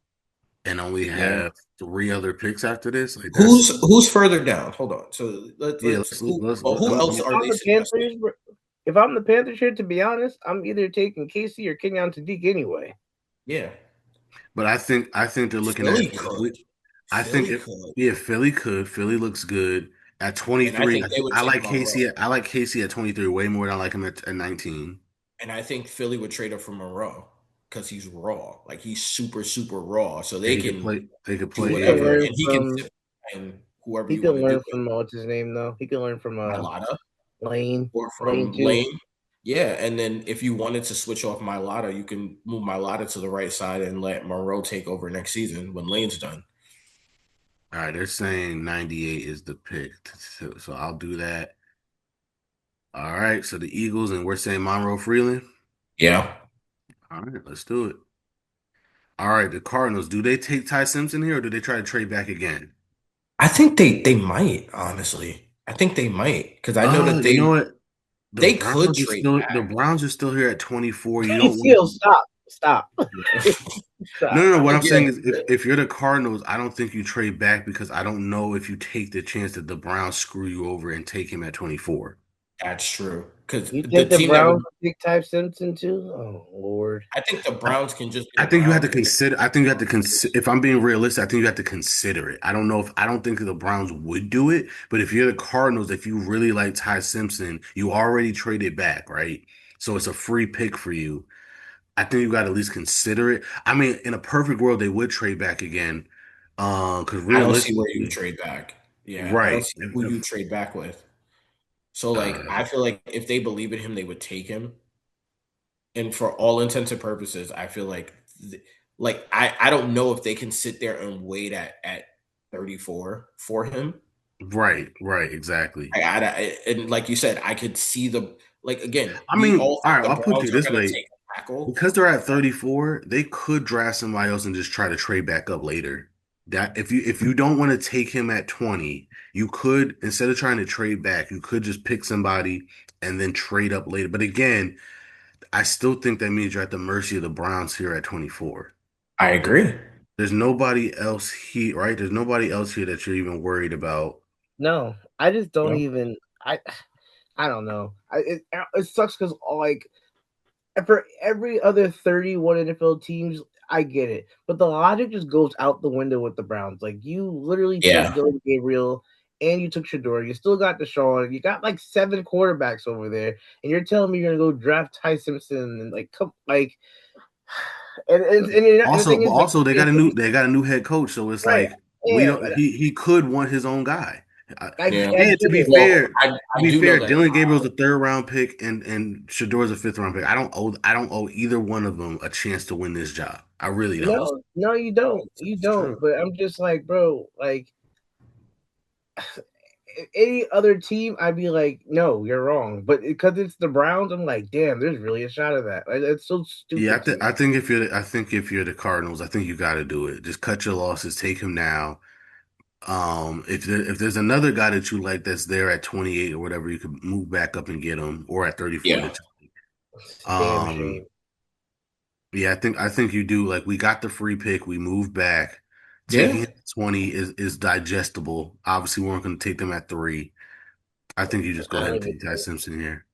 and only Yeah. have three other picks after this. Like that's Who's further down? Hold on. So yeah. who else If are I'm they the suggesting? Panthers, if I'm the Panthers here, to be honest, I'm either taking Casey or Kenyon Sadiq anyway. Yeah. But I think they're looking at Philly if could. we. I think Philly if could. yeah, Philly could. Philly looks good at And I 23. think they would I take like Monroe. Casey. I like Casey at 23 way more than I like him at 19. And I think Philly would trade up for Monroe because he's raw. Like he's super, super raw. So And they he could can play. They could do play. He can whatever. learn And he can from sit and whoever he you can want to do learn it. from what's his name though. He can learn from Mylata Lane. or Lane from too. Lane. Yeah. And then if you wanted to switch off Mylata, you can move Mylata to the right side and let Monroe take over next season when Lane's done. All right, they're saying 98 is the pick. So I'll do that. All right, so the Eagles, and we're saying Monroe Freeland. Yeah. All right, let's do it. All right, the Cardinals, do they take Ty Simpson here or do they try to trade back again? I think they might, honestly. I think they might because I know that You know they what? they could trade The back. Browns are still here at 24. You He don't want still to. stop. No, Stop. no, no. What I'm saying Yeah, is if you're the Cardinals, I don't think you trade back because I don't know if you take the chance that the Browns screw you over and take him at 24. that's true. Because You the think the team that would, Browns pick Ty Simpson too? Oh Lord. I think the Browns can just I get think you have around to him. consider. I think you have to consider. If I'm being realistic, I think you have to consider it. I don't know if I don't think the Browns would do it, but if you're the Cardinals, if you really like Ty Simpson, you already traded back, right? So it's a free pick for you. I think you got to at least consider it. I mean, in a perfect world, they would trade back again. Because I don't see where you realistically, trade back. Yeah, I don't right? see who you trade back with. So like Uh, I feel like if they believe in him, they would take him. And for all intents and purposes, I feel like like I don't know if they can sit there and wait at 34 for him. Right, right, exactly. And like you said, I could see like again, I we mean, all all think right, the I'll put Browns you are this going to way. take a tackle. Because they're at 34, they could draft somebody else and just try to trade back up later. That if you don't want to take him at 20, you could instead of trying to trade back, you could just pick somebody and then trade up later. But again, I still think that means you're at the mercy of the Browns here at 24. I agree. There's nobody else here, right? There's nobody else here that you're even worried about. No, I just don't No? even. I don't know. It sucks because like for every other 31 NFL teams, I get it, but the logic just goes out the window with the Browns. Like you literally took Yeah. Dylan Gabriel and you took Shador. You still got Deshaun. You got like 7 quarterbacks over there, and you're telling me you're gonna go draft Ty Simpson and like come like. And the Also, thing but is, like, also they got a new head coach, so it's right? like we Yeah, don't he could want his own guy. Yeah. I And get it. Well, I to be do know fair, that. Dylan Gabriel's a third round pick and Shador's a fifth round pick. I don't owe either one of them a chance to win this job. I really don't. No, no, you don't. You It's don't. true. But I'm just like, bro, like any other team, I'd be like, no, you're wrong. But because it's the Browns, I'm like, damn, there's really a shot of that. Like, it's so Yeah, stupid to me. I think if you're the Cardinals, I think you got to do it. Just cut your losses, take him now. If there's another guy that you like that's there at 28 or whatever, you could move back up and get him, or at 34 Yeah. that It's a damn um shame. yeah, I think you do. Like we got the free pick, we moved back. Yeah. Taking it at 20 is digestible. Obviously, we weren't going to take them at 3. I think you just go I ahead don't and even take Ty think Simpson here.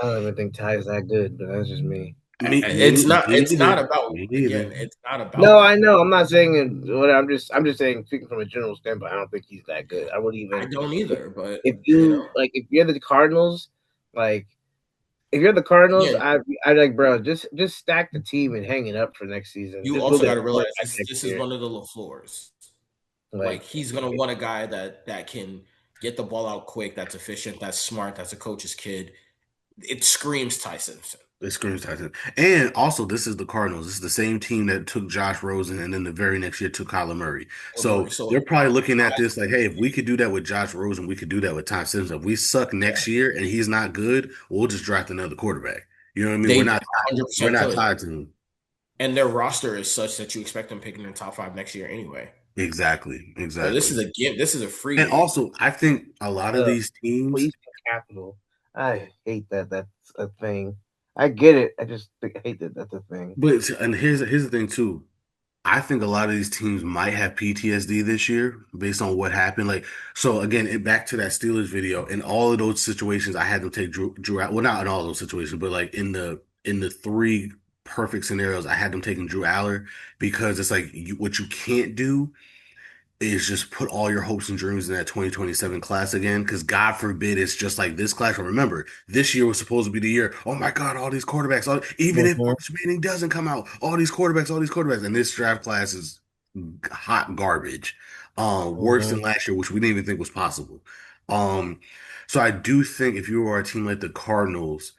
I don't even think Ty's that good, but that's just me. It's not Neither. about Me again, neither. it's not about No, I that. know. I'm not saying it. I'm just saying, speaking from a general standpoint, I don't think he's that good. I would I even don't either, but if you like if you're the Cardinals, like if you're the Cardinals, again, I like bro, just stack the team and hang it up for next season. you Just go also get got a to realize quarterback next this is year. one of the LaFleurs. Like Like he's gonna want a guy that can get the ball out quick, that's efficient, that's smart, that's a coach's kid. It screams Ty Simpson. It screams Tyson. And also, this is the Cardinals. This is the same team that took Josh Rosen and then the very next year took Kyler Murray. So So they're probably looking at Ty this like, hey, if we could do that with Josh Rosen, we could do that with Ty Simpson. If we suck Yeah, next year and he's not good, we'll just draft another quarterback. You know what I mean? they We're 100% not could. tied to him. And their roster is such that you expect them picking in the top 5 next year anyway. Exactly. So this Exactly. is a give. This is a And freebie. also, I think a lot of uh, these teams, wasting capital. I hate that. That's a thing. I get it. I just hate that. That's a thing. and here's the thing too. I think a lot of these teams might have PTSD this year based on what happened. Like, so again, back to that Steelers video. In all of those situations, I had them take Drew out. Well, not in all those situations, but like in the 3 perfect scenarios, I had them taking Drew Aller because it's like what you can't do is just put all your hopes and dreams in that 2027 class again. Because God forbid it's just like this class. But remember, this year was supposed to be the year. Oh my God, all these quarterbacks. Even if Mhm, Arch Manning doesn't come out, all these quarterbacks. And this draft class is hot garbage. Worse than mhm. last year, which we didn't even think was possible. Um, so I do think if you are a team like the Cardinals,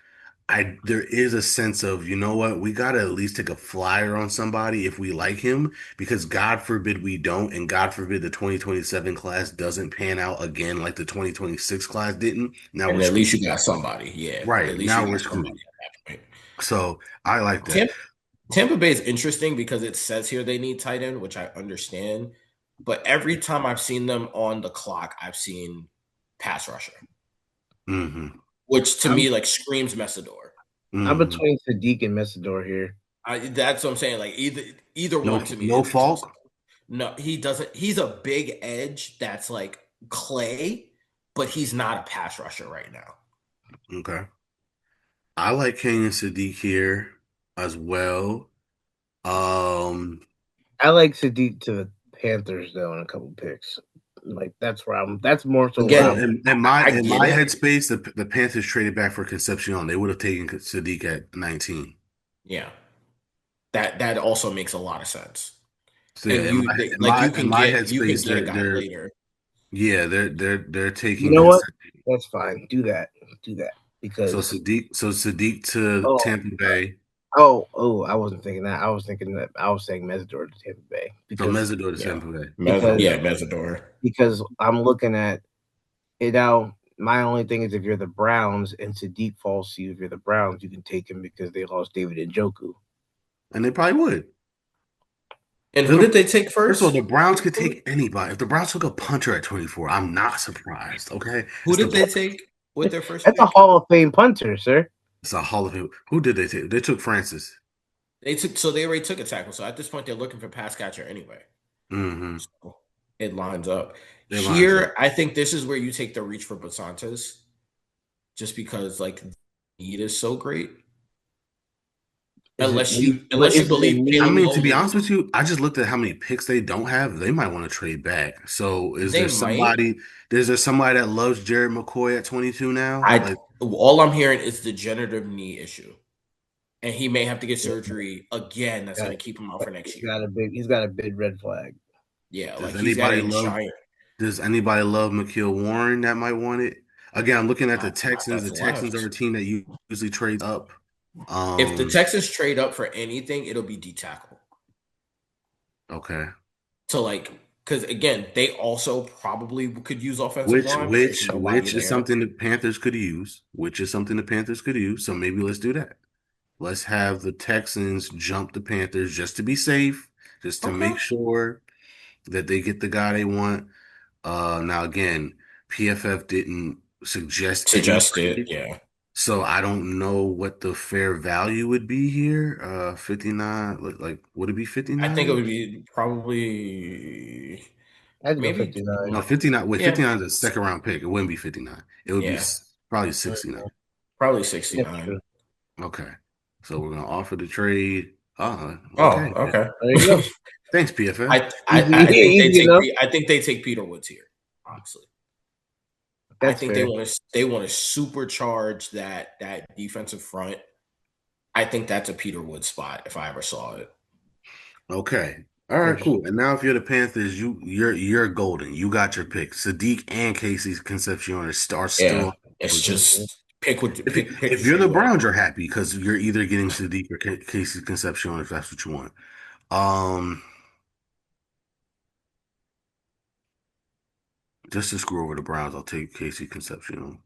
there is a sense of, you know what, we gotta at least take a flyer on somebody if we like him, because God forbid we don't, and God forbid the 2027 class doesn't pan out again like the 2026 class didn't. Now we're And at least screwed. you got somebody. Yeah, Right, at least now you we're got somebody screwed. at that point. So I like that. Tampa, Tampa Bay is interesting because it says here they need tight end, which I understand. But every time I've seen them on the clock, I've seen pass rusher, Hmm. which to I'm me like screams Messidor. I'm Hmm. between Sadiq and Messidor here. That's what I'm saying. Like either No, one to me no is Falk. interesting. No, he doesn't. He's a big edge that's like Clay, but he's not a pass rusher right now. Okay. I like Kenyon Sadiq here as well. Um, I like Sadiq to the Panthers though in a couple picks. Like that's where I'm. That's more so where Well, Again, I'm. in my I in get my it. headspace, the Panthers traded back for Concepcion. They would have taken Sadiq at 19. Yeah, that also makes a lot of sense. So yeah, And in my in like my in my you can headspace, get a they're guy they're later. yeah they're You taking know what? Concepcion. That's fine. Do that. Do that So because Sadiq to oh Tampa Bay. I wasn't thinking that. I was thinking that I was saying Mesidor to Tampa Bay So because Mesidor to Tampa Bay. Mesidor. because I'm looking at it now. My only thing is if you're the Browns and Sadiq falls to you, if you're the Browns, you can take him because they lost David Njoku. And they probably would. And who did they take First of all, first? the Browns could take anybody. If the Browns took a punter at 24, I'm not surprised. Okay, Who did they take with their first That's a pick? Hall of Fame punter, sir. It's a Hall of Fame. Who did they take? They took Francis. They already took a tackle. So at this point, they're looking for pass catcher anyway. Mm-hmm. So it lines up. They lines up. Here, I think this is where you take the reach for Basantes, just because like the need is so great. Unless you believe I Caleb mean, to be Bowman, honest with you, I just looked at how many picks they don't have. They might want to trade back. So, is they there might. somebody? Is there somebody that loves Jared McCoy at 22 now? I Like, all I'm hearing is degenerative knee issue, and he may have to get surgery again. That's going to keep him out for next year. He's got a big red flag. Yeah, does like he's got to anybody get a love? giant. Does anybody love McKeel Warren that might want it? Again, I'm looking at the Not Texans. The that's Texans are left. a team that usually trades up. If the Texans trade up for anything, it'll be D tackle. Okay. So like, because again, they also probably could use offensive Which line, but there's which nobody which is there. something the Panthers could use. Which is something the Panthers could use. So maybe let's do that. Let's have the Texans jump the Panthers just to be safe, just to Okay. make sure that they get the guy they want. Now again, PFF didn't suggest any Suggested, trade, yeah. so I don't know what the fair value would be here. 59, like would it be I think it 59? would be probably I'd go maybe 59. No, 59. Wait, yeah, 59 is a second round pick. It wouldn't be 59. It would be yeah, probably 69. probably That's 69. true. Okay. So we're gonna offer the trade. Oh, Okay. okay. There you go. Thanks, PFF. Easy enough. I think they take Peter Woods here. Honestly, I That's think fair. they want to supercharge that defensive front. I think that's a Peter Woods spot if I ever saw it. Okay. All right, cool. And now if you're the Panthers, you're golden. You got your pick. Sadiq and Casey Concepcion are Yeah, still it's with you. just pick If the you're the straight way. Browns, you're happy because you're either getting Sadiq or Casey Concepcion if that's what you want. Um, just to screw over the Browns, I'll take Casey Concepcion.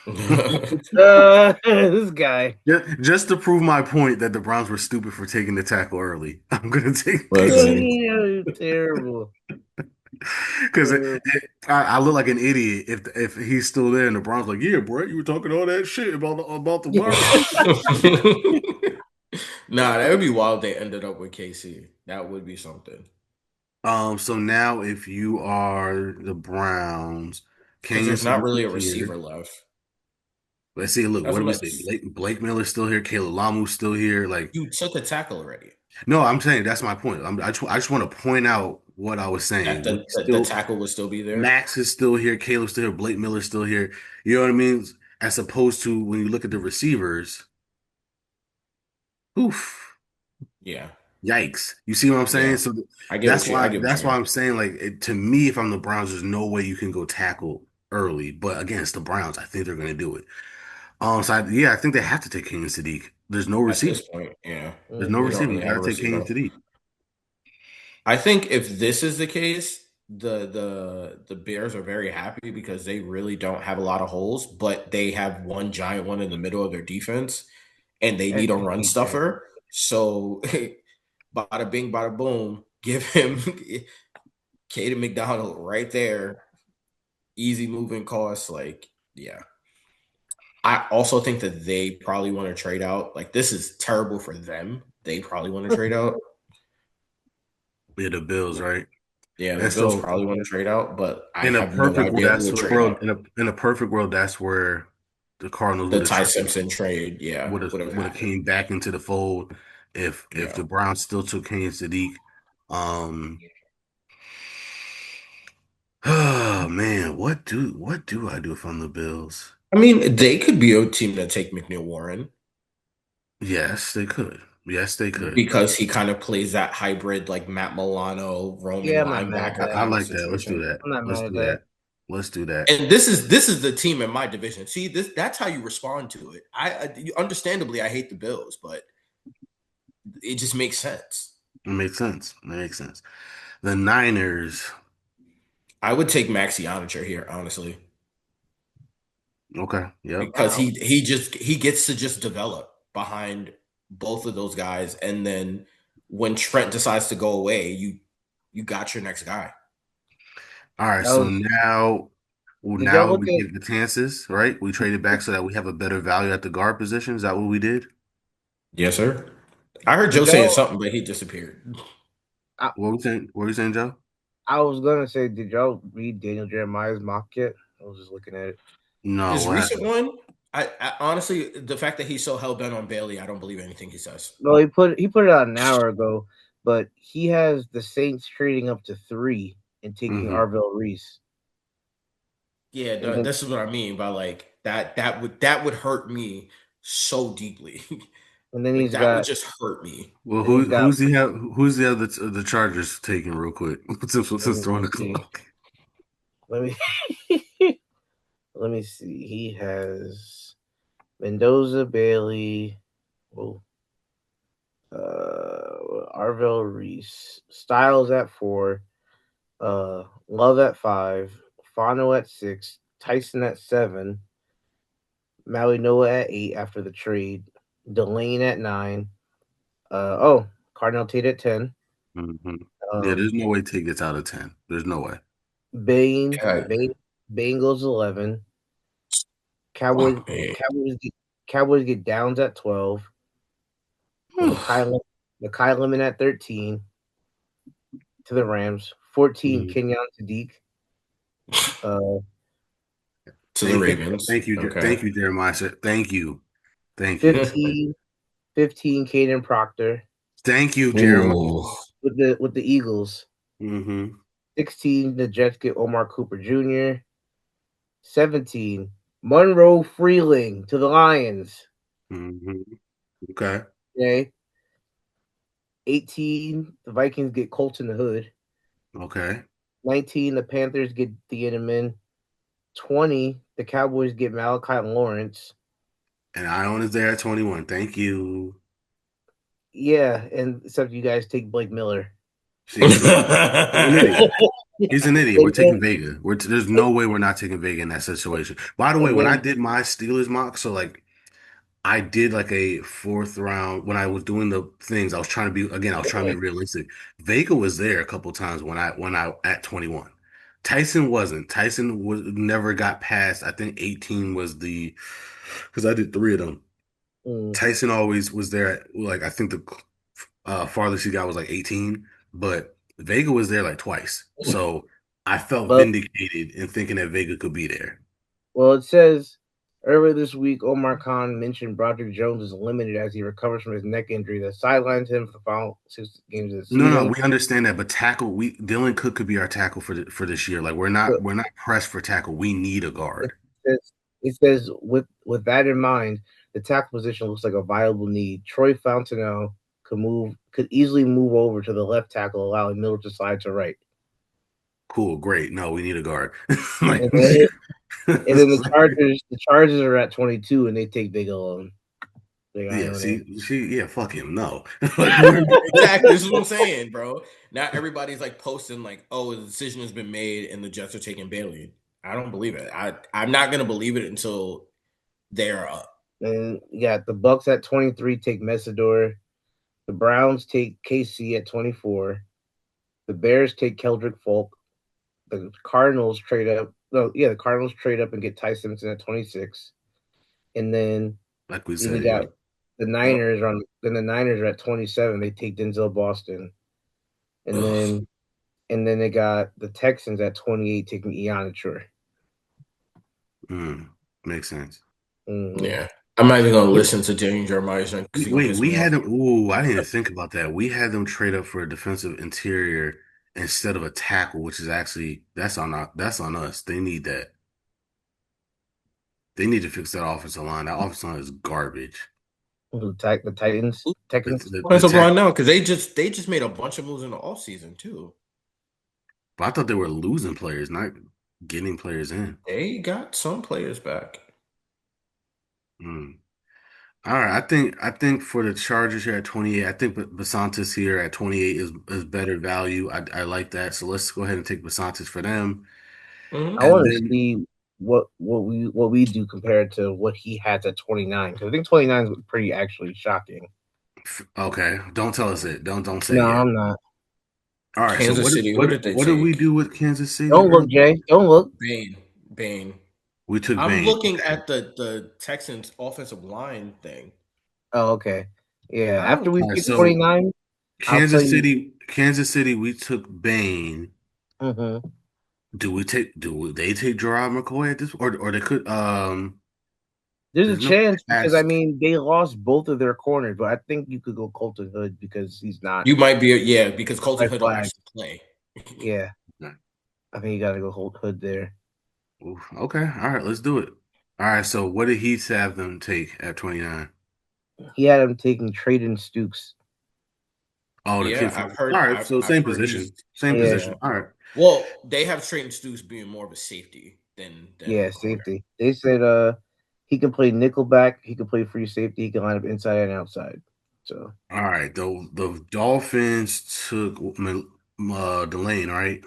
This guy. Just to prove my point that the Browns were stupid for taking the tackle early, I'm gonna take Listen, Casey Terrible. because I look like an idiot if he's still there and the Browns like, yeah, bro, you were talking all that shit about the wide receivers. nah, that would be wild. They ended up with KC. That would be something. So now if you are the Browns, Because Kenyon there's not really a Sadiq receiver here. left. Let's see. Look, That's what do what we say? Blake Miller's still here. Caleb Lamu's still here. Like, you took a tackle already. no, I'm saying that's my point. I just want to point out what I was That saying. We the still tackle would still be there. Max is still here. Caleb's still here. Blake Miller's still here. You know what I mean? As opposed to when you look at the receivers, oof, Yeah. yikes. You see what I'm saying? Yeah. So I get what I get what that's you're why saying. I'm saying like to me, if I'm the Browns, there's no way you can go tackle early. But again, it's the Browns. I think they're going to do it. I think they have to take Kenyon Sadiq. There's no At receiver. this point, yeah. There's no We don't receiver. really You have a got to take Kenyon receiver. Sadiq. I think if this is the case, the Bears are very happy because they really don't have a lot of holes, but they have one giant one in the middle of their defense, and they need a run stuffer. So, bada bing, bada boom, give him Caden McDonald right there, easy moving costs. Like, yeah. I also think that they probably want to trade out. Like, this is terrible for them. They probably want to trade out. Yeah, the Bills, right? Yeah, the And Bills so probably want to trade out, but I in a have no perfect idea who would trade world, out. in a perfect world, that's where the Cardinals The Ty Simpson trade, yeah, would have would have happened. came back into the fold if Yeah. the Browns still took Kenyon Sadiq. Oh man, what do I do if I'm the Bills? I mean, they could be a team that take McNeil Warren Yes, they could. Yes, they could. because he kind of plays that hybrid like Matt Milano Roman Yeah, I'm not mad at linebacker that. I kind of like that. Let's do situation. that. I'm not Let's mad do at that. that. Let's do that. And this is the team in my division. See, that's how you respond to it. I understandably I hate the Bills, but it just makes sense. It makes sense. It makes sense. The Niners. I would take Maxi Onager here, honestly, Okay. Yep. because he gets to just develop behind both of those guys, and then when Trent decides to go away, you got your next guy. All right. That So was. now, well, Did y'all now look we at? get the chances, right? We traded back so that we have a better value at the guard position. Is that what we did? Yes, sir. I heard Joe Did saying y'all? something, but he disappeared. I, What were we saying? What were you saying, Joe? I was gonna say, did y'all read Daniel Jeremiah's mock yet? I was just looking at it. No. His What recent happened? one, I honestly, the fact that he's so hell bent on Bailey, I don't believe anything he says. No, he put it out an hour ago, but he has the Saints trading up to 3 and taking Hmm. Arvell Reese, Yeah, and then this is what I mean by like that. That would hurt me so deeply. and then Like he's that would got just hurt me. Well, then he's got. who's the other the Chargers taking real quick? Let Since me throwing the see. clock. Let me let me see. He has Mendoza, Bailey, oh, Arvell Reese, Styles at 4, Love at 5, Fano at 6, Tyson at 7, Maui Noah at 8 after the trade, Delane at 9, Cardinal Tate at 10, Hmm. Yeah, um, there's no way Tig gets out of 10. There's no way. Bane, Yeah, Bane goes 11, Cowboys, fuck me. Cowboys, get, Cowboys get Downs at 12, Makai Lemon at 13 to the Rams, 14 Mhm. Kenyon Sadiq, uh, To the Thank you. Ravens. Thank Okay. you, Jeremiah. Thank you. Thank you. 15, 15 Caden Proctor Thank you, Jeremiah. Ooh. with the Eagles, Hmm. 16 the Jets get Omar Cooper Jr., 17 Monroe Freeling to the Lions. Hmm. Okay. Okay. 18 the Vikings get Colton the Hood. Okay. 19 the Panthers get Thieneman. 20 the Cowboys get Malachi Lawrence. And Ion is there at 21. Thank you. Yeah, and except you guys take Blake Miller. See, he's an idiot. He's an idiot. We're and then taking Vega. There's no way we're not taking Vega in that situation. By the way, and when I then did my Steelers mock, so like I did like a fourth round when I was doing the things. I was trying to be again. I was trying to be realistic. Vega was there a couple times when I at 21. Tyson wasn't. Tyson was never got past. I think 18 was the because I did three of them. mm, Tyson always was there at like I think the farthest he got was like 18, but Vega was there like twice. So I felt well, vindicated in thinking that Vega could be there. well, it says earlier this week, Omar Khan mentioned Broderick Jones is limited as he recovers from his neck injury that sidelined him for the final 6 games of the No, no, season. we understand that, but tackle, we Dylan Cook could be our tackle for this year. Like But we're not pressed for tackle. We need a it guard. says, it says with that in mind, the tackle position looks like a viable need. Troy Fontenot could easily move over to the left tackle, allowing Miller to slide to right. Cool, great. No, we need a guard. Like, And then, and then the Chargers are at 22, and they take Big alone. Big yeah, Ione. yeah, fuck him. No, like we're Exactly. This is what I'm saying, bro. Not everybody's like posting like, "Oh, the decision has been made and the Jets are taking Bailey." I don't believe it. I'm not gonna believe it until they're up. And yeah, the Bucks at 23 take Messidor. The Browns take KC at 24. The Bears take Keldrick Folk. The Cardinals trade up. No, yeah, the Cardinals trade up and get Ty Simpson at 26. And like we then you said, got yep. the Yep. Niners on. Then the Niners are at 27. They take Denzel Boston. And Ugh. then they got the Texans at 28 taking Ionichur. Mm, makes sense. Mm-hmm. Yeah. I'm not even gonna listen to Daniel Jeremiah because he's gonna Wait, piss we me had off. them. Ooh, I didn't even think about that. We had them trade up for a defensive interior instead of a tackle, which is actually that's on us. They need that. They need to fix that offensive line. That offensive line is garbage. The Titans. The Texans. the, Why the is tack. LeBron now? Because they just made a bunch of moves in the offseason too. But I thought they were losing players, not getting players in. They got some players back. Mm. All right, I think for the Chargers here at 28, I think Basantis here at 28 is better value. I like that. So let's go ahead and take Basantis for them. I And want to then see what we do compared to what he had at 29 because I think 29 is pretty actually shocking. okay, don't tell us it. Don't say No, it yet. I'm not. All right, so Kansas City, who did they what did we take? do with Kansas City Don't look, earlier? Jay. Don't look. Bane. Bane. We took I'm Bain. looking Okay. at the Texans offensive line thing. Oh, okay. Yeah. I After don't we All right, think pick this. so 29, I'll tell you. Kansas City, we took Bain. Mm-hmm. Do they take Gerard McCoy at this or they could There's a there's no chance because I past. mean they lost both of their corners, but I think you could go Colton Hood because he's not You might be, yeah, because Colton red Hood will flag. actually play. Yeah, I think you got to go Hood there. Oof. Okay, all right, let's do it. All right, so what did he have them take at 29? He had him taking Traden Stukes. Oh, the Yeah, kid from. All right, so I've same heard he's position, same Yeah, yeah. position. All right, Well, they have Trayton Stoops being more of a safety than yeah, a corner. safety. They said he can play nickelback, he can play free safety, he can line up inside and outside. So all right. The Dolphins took Delane, right?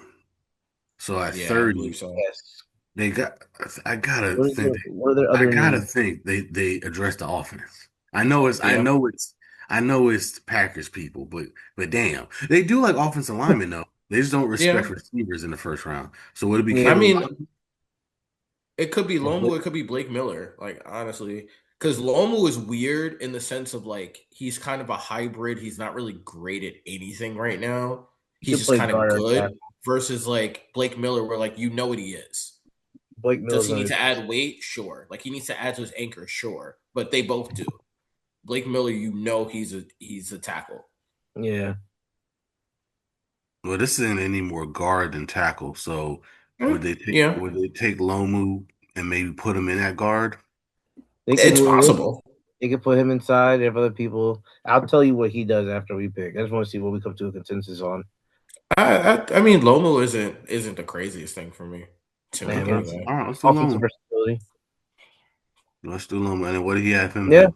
So at Yeah, I believe 30, so. yes. they got. I gotta What is think. what are their I other gotta needs? think they address the offense. Yeah. I know it's Packers people, but damn, they do like offensive linemen though. They just don't respect Yeah. receivers in the first round. So would it be I Yeah, Caleb mean, Williams? it could be Or Lomu, it could be Blake Miller, like honestly. Because Lomu is weird in the sense of like he's kind of a hybrid. He's not really great at anything right now. he He's could just play kind of guard or good tackle. versus like Blake Miller, where like you know what he is. Blake Does Miller's he on need his to add weight? Sure. Like he needs to add to his anchor, sure. But they both do. Blake Miller, you know he's a tackle. yeah. well, this isn't any more guard than tackle. So Yeah. would they take Lomu and maybe put him in at guard? They can It's move him. possible. They can put him inside. If other people, I'll tell you what he does after we pick. I just want to see what we come to a consensus on. I mean Lomo isn't the craziest thing for me. To me Man, Okay. anyway. All right, let's do offensive Lomu. versatility. Let's do Lomu. And then what did he have him Yeah, do?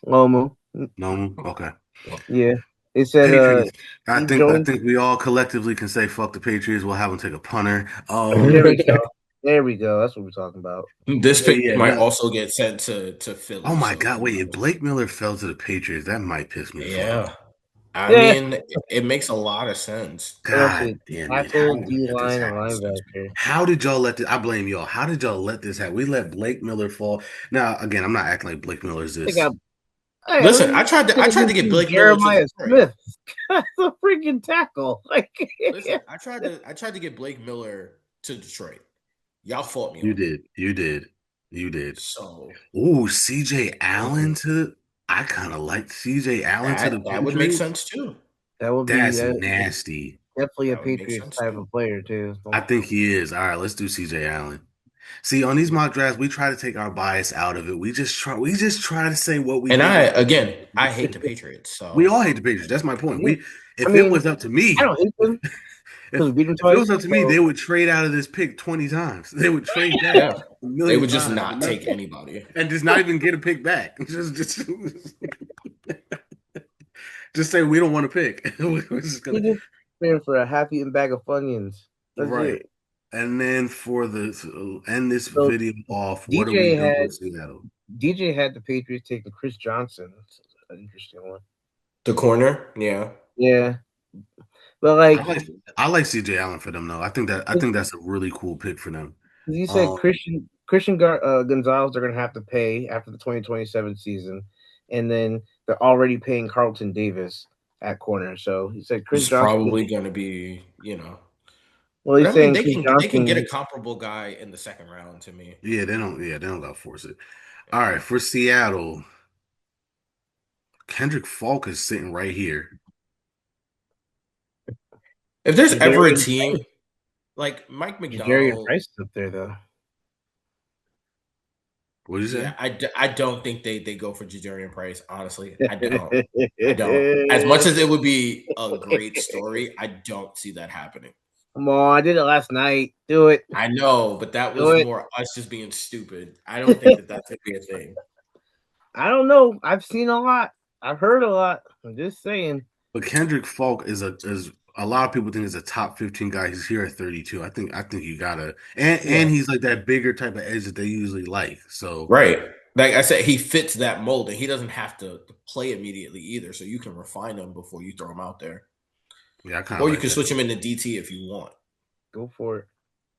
Lomu. Lomu? Okay. Yeah, they said Patriots. he I joined. think we all collectively can say fuck the Patriots. We'll have them take a punter. There we go. There we go. That's what we're talking about. This But pick yeah, might no. also get sent to Oh Philly, my so God, who wait, if knows? Blake Miller fell to the Patriots, that might piss me the fuck off. Yeah. I Yeah. mean, it makes a lot of sense. What else? God damn it. How Tackle, did we D let this line, and happen? linebacker. How did y'all let this? I blame y'all. How did y'all let this happen? We let Blake Miller fall. Now, again, I'm not acting like Blake Miller is I think this. I Listen, mean, I could tried have to get been Blake Miller to Jeremiah Detroit. Smith. That's a freaking tackle. Like, Listen, I tried to get Blake Miller to Detroit. Y'all fought me You on it. did. You did. You did. So Ooh, CJ Allen to. I kind of like CJ Allen to the that would make Patriots. sense too. that would be That's that. nasty. Definitely a That would make Patriots sense type too. of player too. I think he is. All right, let's do CJ Allen. See, on these mock drafts, we try to take our bias out of it. We just try to say what we And think is I hate the Patriots. we So all hate the Patriots. That's my point. Yeah. We I if it mean, was up to I me, don't hate them because we beat them if it was twice. up to me, So they would trade out of this pick 20 times. They would trade back yeah, a they million would just times not take anybody. and just not even get a pick back. Just say we don't want to pick. We're just we gonna just paying for a half eaten bag of Funyuns. That's right. it. And then for the to end this So video off, what do we DJ do had with Seattle? DJ had the Patriots taking Chris Johnson. That's an interesting one. The corner, yeah. Yeah, but I like like I like CJ Allen for them though. I think that's a really cool pick for them. you said, Um, Gonzalez are going to have to pay after the 2027 season, and then they're already paying Carlton Davis at corner. So he said Chris It's Johnson. probably going to be, you know. Well, But he's I mean, saying Chris they can get a Johnson. comparable guy in the second round to me. yeah, they don't gotta force it. All Yeah. right, for Seattle, Kendrick Falk is sitting right here. If there's ever a Jadarian team Price. like Mike Jadarian McDonald, Price is up there though. What'd you say? yeah, I don't think they go for Jadarian Price. Honestly, I don't. I don't. As much as it would be a great story, I don't see that happening. Come on, I did it last night. Do it. I know, but that Do was it. more us just being stupid. I don't think that that's gonna be a thing. I don't know. I've seen a lot. I've heard a lot. I'm just saying. But Kendrick Falk is a lot of people think is a top 15 guy. He's here at 32. I think you gotta and Yeah. he's like that bigger type of edge that they usually like. So Right. Like I said, he fits that mold, and he doesn't have to play immediately either. So you can refine him before you throw him out there, yeah, I kind of or you like can that. switch him into DT if you want, Go for it.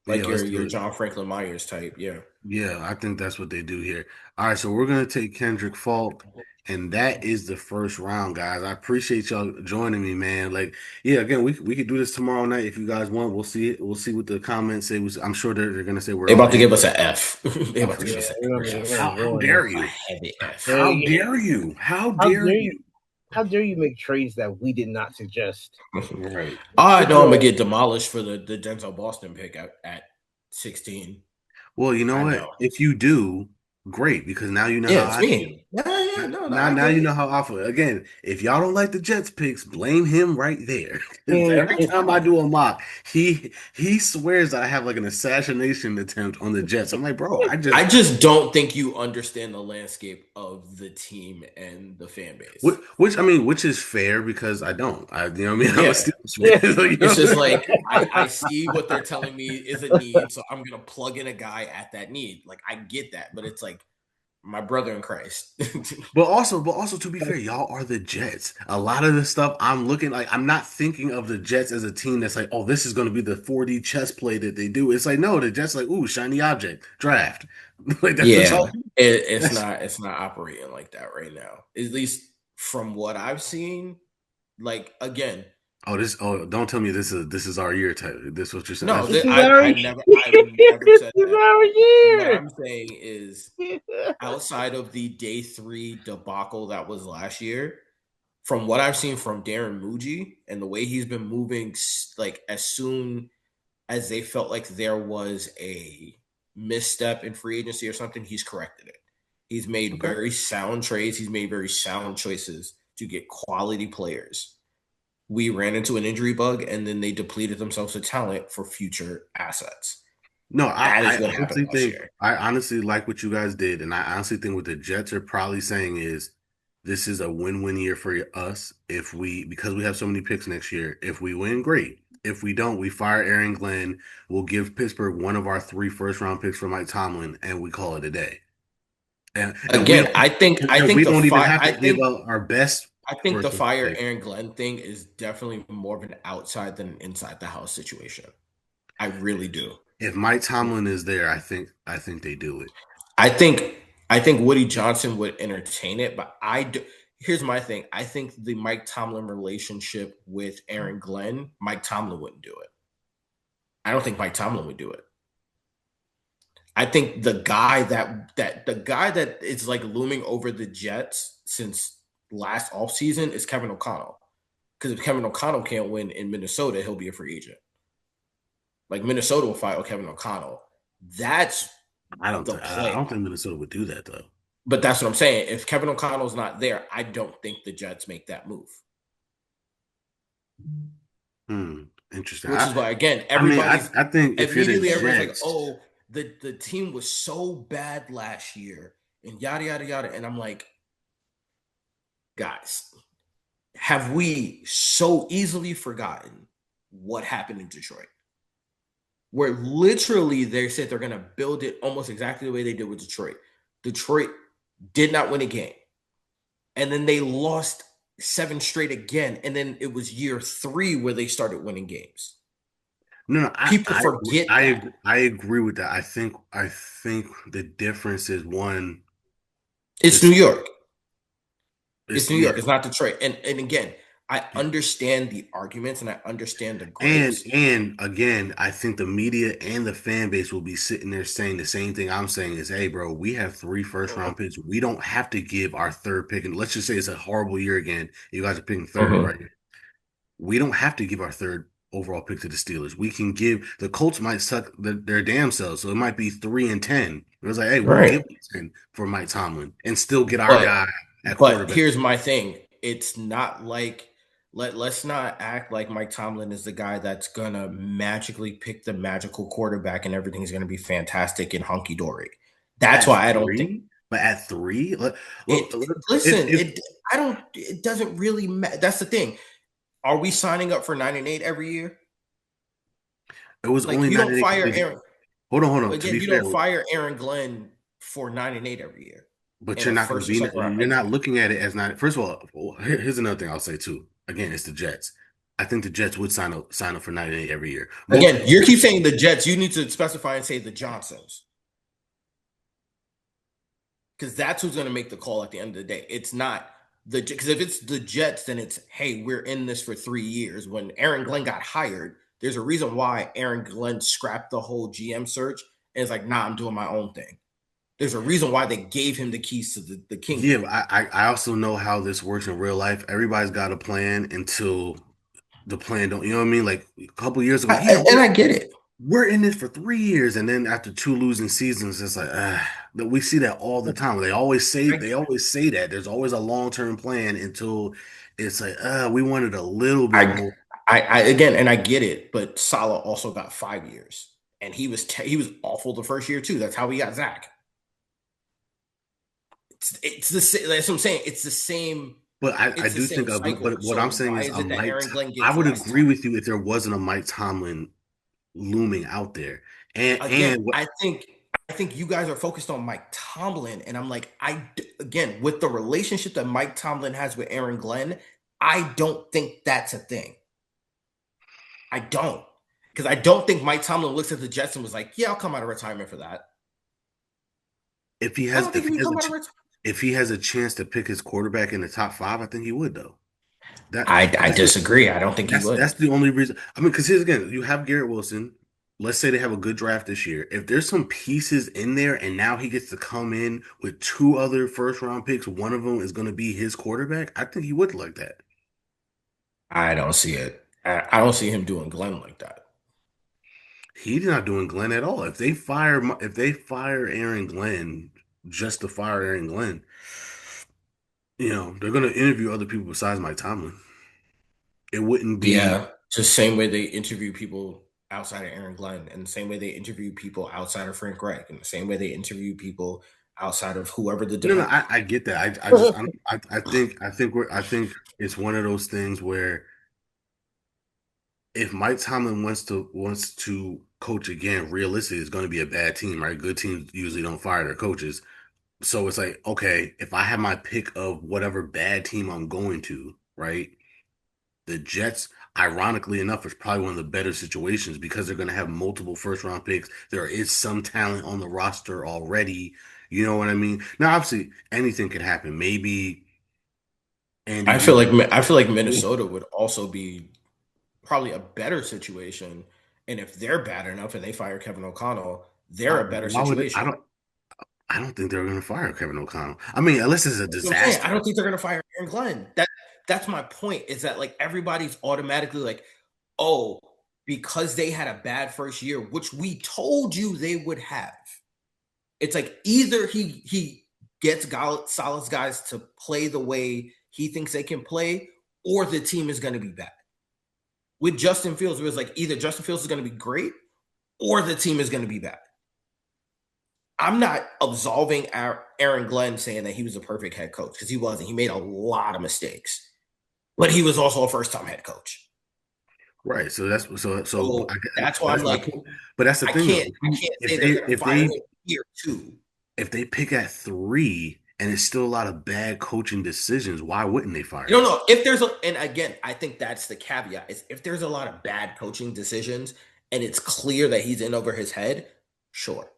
like Yeah, let's do your it. John Franklin Myers type. Yeah. Yeah, I think that's what they do here. All right, so we're gonna take Kendrick Falk, and that is the first round, guys. I appreciate y'all joining me, man. Like, yeah, again, we could do this tomorrow night if you guys want. We'll see it. We'll see what the comments say. I'm sure they're gonna say we're They all about to A. give us an F. They Oh, about for to give sure. us an We're angry gonna, we're F. gonna How ruin dare this. A you? heavy F. Yeah, How yeah. dare you? How How dare dare you? you? How dare you make trades that we did not suggest? Right. I Good know I'm gonna Lord. get demolished for the Denzel Boston pick at 16. Well, you know I what? know. If you do, great, because now you know Yeah, how it's I feel. me. Yeah, no, Now, I now get you it. know how I feel. Again, if y'all don't like the Jets picks, blame him right there. 'Cause Mm, every time I do a mock, he swears that I have like an assassination attempt on the Jets. I'm like, bro, I just don't think you understand the landscape of the team and the fan base. which is fair because I don't. You know what I mean? I'm a Yeah. Steelers fan, so you It's know. just like I see what they're telling me is a need, so I'm gonna plug in a guy at that need. Like I get that, but it's like my brother in Christ. But also to be fair, y'all are the Jets. A lot of the stuff I'm looking like I'm not thinking of the Jets as a team that's like, oh, this is going to be the 4D chess play that they do. It's like no, the Jets like, ooh, shiny object, draft. Like that's Yeah, all. That's it's not operating like that right now. At least from what I've seen. Like again, don't tell me this is our year type. This is what you're saying. no, This is our I've never this said is that. our What year. I'm saying is outside of the day 3 debacle that was last year, from what I've seen from Darren Muji and the way he's been moving, like as soon as they felt like there was a misstep in free agency or something, he's corrected it. He's made Okay. very sound trades. He's made very sound choices to get quality players. We ran into an injury bug and then they depleted themselves of talent for future assets. No, That I is what happened honestly last think year. I honestly like what you guys did, and I honestly think what the Jets are probably saying is this is a win-win year for us if we because we have so many picks next year. If we win, great. If we don't, we fire Aaron Glenn. We'll give Pittsburgh one of our 3 first-round picks for Mike Tomlin, and we call it a day. And we Again, don't and we don't even have to give up our best I think the first round fire pick. Aaron Glenn thing is definitely more of an outside than an inside the house situation. I really do. If Mike Tomlin is there, I think they do it. I think I think Woody Johnson would entertain it, but I do. Here's my thing. I think the Mike Tomlin relationship with Aaron Glenn, Mike Tomlin wouldn't do it. I don't think Mike Tomlin would do it. I think the guy that is like looming over the Jets since last offseason is Kevin O'Connell. Because if Kevin O'Connell can't win in Minnesota, he'll be a free agent. Like Minnesota will fire Kevin O'Connell. That's the I don't play. think Minnesota would do that though. But that's what I'm saying. If Kevin O'Connell's not there, I don't think the Jets make that move. Interesting. Which is why, again, I mean, everybody's I think if you're the immediately everybody's like, Jets, "Oh, the team was so bad last year," and yada yada yada. And I'm like, guys, have we so easily forgotten what happened in Detroit? Where literally they said they're going to build it almost exactly the way they did with Detroit. Detroit did not win a game. And then they lost 7 straight again. And then it was year 3 where they started winning games. no, People forget that. I agree with that. I think the difference is one, It's New this York. It's is New yeah, York. It's not Detroit. And again, I understand the arguments and I understand the and gripes. and again, I think the media and the fan base will be sitting there saying the same thing I'm saying is, hey, bro, we have 3 first round picks. We don't have to give our third pick, and let's just say it's a horrible year again. You guys are picking third, right? We don't have to give our third overall pick to the Steelers. We can give the Colts might suck their damn selves, so it might be 3 and 10. It was like, hey, we'll Right. give 10 for Mike Tomlin and still get our But guy at but quarterback. here's my thing. It's not like let's not act like Mike Tomlin is the guy that's gonna magically pick the magical quarterback and everything's gonna be fantastic and hunky dory. That's At why I don't think three? But at three, look, It if listen, it I don't it doesn't really matter. That's the thing. Are we signing up for 9 and 8 every year? it was Like only you nine don't and eight fire because Aaron hold on. To again, be you fair, don't fire Aaron Glenn for 9 and 8 every year but in you're a not going to first or be. second round You're exit. not looking at it as not. First of all, here's another thing I'll say too. Again, it's the Jets. I think the Jets would sign up for 9 and 8 every year. Most Again, you keep saying the Jets. You need to specify and say the Johnsons because that's who's going to make the call at the end of the day. It's not because if it's the Jets, then it's hey, we're in this for 3 years. When Aaron Glenn got hired, there's a reason why Aaron Glenn scrapped the whole GM search and it's like, nah, I'm doing my own thing. There's a reason why they gave him the keys to the Yeah, kingdom. but I also know how this works in real life. Everybody's got a plan until the plan don't. You know what I mean? Like a couple years ago, yeah, And I get it. we're in this for 3 years, and then after two losing seasons, it's like that we see that all the time. I, They always say that there's always a long term plan until it's like we wanted a little bit I, more. I again, and I get it, but Salah also got 5 years, and he was awful the first year too. That's how we got Zach. It's the same. That's what I'm saying. It's the same. But I It's the do same think of, cycle. but what I'm So saying why is is a it that Aaron Glenn I gets would less agree time? with you if there wasn't a Mike Tomlin looming out there, Again, and what I think you guys are focused on Mike Tomlin, and I'm like, again with the relationship that Mike Tomlin has with Aaron Glenn, I don't think that's a thing. I don't because I don't think Mike Tomlin looks at the Jets and was like, yeah, I'll come out of retirement for that. if he I has don't think he would come out of retirement. if he has a chance to pick his quarterback in the top five, I think he would though. That I that's the disagree. I don't think he would. that's the only reason. I mean, because here's again, you have Garrett Wilson. Let's say they have a good draft this year. If there's some pieces in there, and now he gets to come in with two other first round picks, one of them is going to be his quarterback. I think he would like that. I don't see it. I don't see him doing Glenn like that. He's not doing Glenn at all. If they fire Aaron Glenn just to fire Aaron Glenn, they're going to interview other people besides Mike Tomlin. It wouldn't be Yeah, just same way they interview people outside of Aaron Glenn, and the same way they interview people outside of Frank Reich, and the same way they interview people outside of whoever the no, no. demand. I get that. I just I think it's one of those things where if Mike Tomlin wants to coach again, realistically, it's going to be a bad team, right? Good teams usually don't fire their coaches. So it's like, okay, if I have my pick of whatever bad team I'm going to, right? The Jets, ironically enough, is probably one of the better situations because they're going to have multiple first round picks. There is some talent on the roster already. You know what I mean? Now, obviously, anything could happen. Maybe Andy Reid. I feel like Minnesota would also be probably a better situation, and if they're bad enough and they fire Kevin O'Connell, they're a better Why would situation. I don't think they're going to fire Kevin O'Connell. I mean, unless it's a That's what I'm saying. I disaster. don't think they're going to fire Aaron Glenn. That's my point. Is that like everybody's automatically like, oh, because they had a bad first year, which we told you they would have. It's like either he gets Salah's guys to play the way he thinks they can play, or the team is going to be bad. With Justin Fields, it was like either Justin Fields is going to be great, or the team is going to be bad. I'm not absolving Aaron Glenn saying that he was a perfect head coach because he wasn't. He made a lot of mistakes, but he was also a first time head coach. Right. So that's So that's why I'm that's my like, point. But that's the thing though. I can't If say they're going to if fire him they year two. if they pick at three and it's still a lot of bad coaching decisions, why wouldn't they fire You don't him? know if there's a, and again, I think that's the caveat is if there's a lot of bad coaching decisions and it's clear that he's in over his head, sure.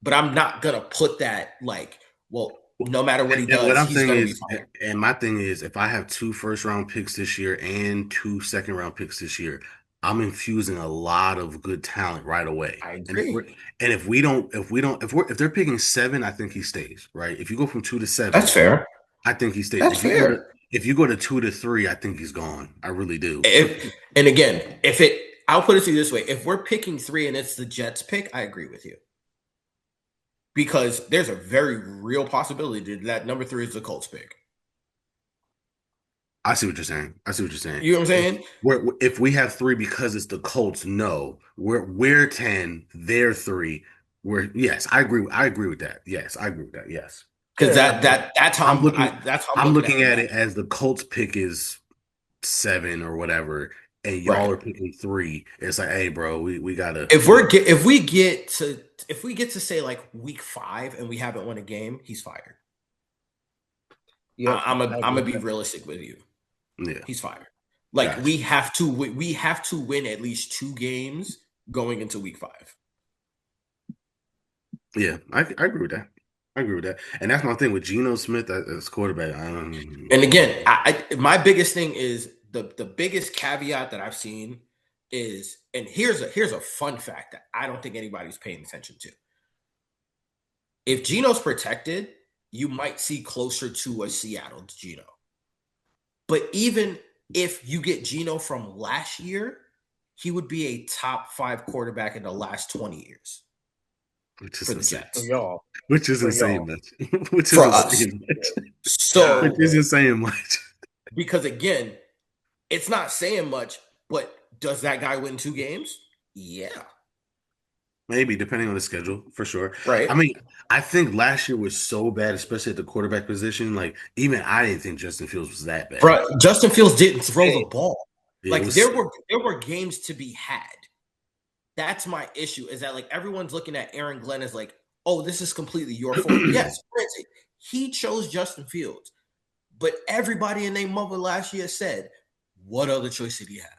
But I'm not gonna put that like, well, no matter what he And what does, I'm he's saying gonna be is, fired. and my thing is, if I have two first round picks this year and two second round picks this year, I'm infusing a lot of good talent right away. I And agree. if they're picking seven, I think he stays, right? If you go from two to That's seven, fair. I think he stays. That's fair. If you go to two to three, I think he's gone. I really do. If and again, if it, I'll put it to you this way: if we're picking three and it's the Jets pick, I agree with you because there's a very real possibility that number three is the Colts pick. I see what you're saying. I see what you're saying. You know what I'm If saying? if we have three because it's the Colts, no. We're 10, they're three. Where yes, I agree. I agree with that. Yes, I agree with that. Yes, Because Yeah, that's how I'm looking. that's how I'm I'm looking at looking it at now. it as the Colts pick is 7 or whatever, and y'all Right. are picking 3. It's like, hey, bro, we gotta. If we get to say like week 5 and we haven't won a game, he's fired. yep. I I'm agree gonna with be that. realistic with you. Yeah, He's fired. Like gotcha. we have to win at least 2 games going into week 5. Yeah, I agree with that. I agree with that, and that's my thing with Geno Smith as quarterback. And again, my biggest thing is the biggest caveat that I've seen is, and here's a fun fact that I don't think anybody's paying attention to. If Geno's protected, you might see closer to a Seattle Geno. But even if you get Geno from last year, he would be a top 5 quarterback in the last 20 years which is for the insane. For Jets. y'all, Which isn't for saying y'all. much. Which For isn't us. saying much. Which So, Nah, isn't saying much. because again, it's not saying much, but does that guy win 2 games? Yeah. Maybe depending on the schedule, for sure. I Right. mean, I think last year was so bad, especially at the quarterback position. Like even I didn't think Justin Fields was that bad. Bro, Justin Fields didn't throw the hey, ball. It Like was. there were games to be had. That's my issue, is that like everyone's looking at Aaron Glenn as like, oh, this is completely your fault. Yes, granted, he chose Justin Fields, but everybody in their mother last year said, what other choice did he have?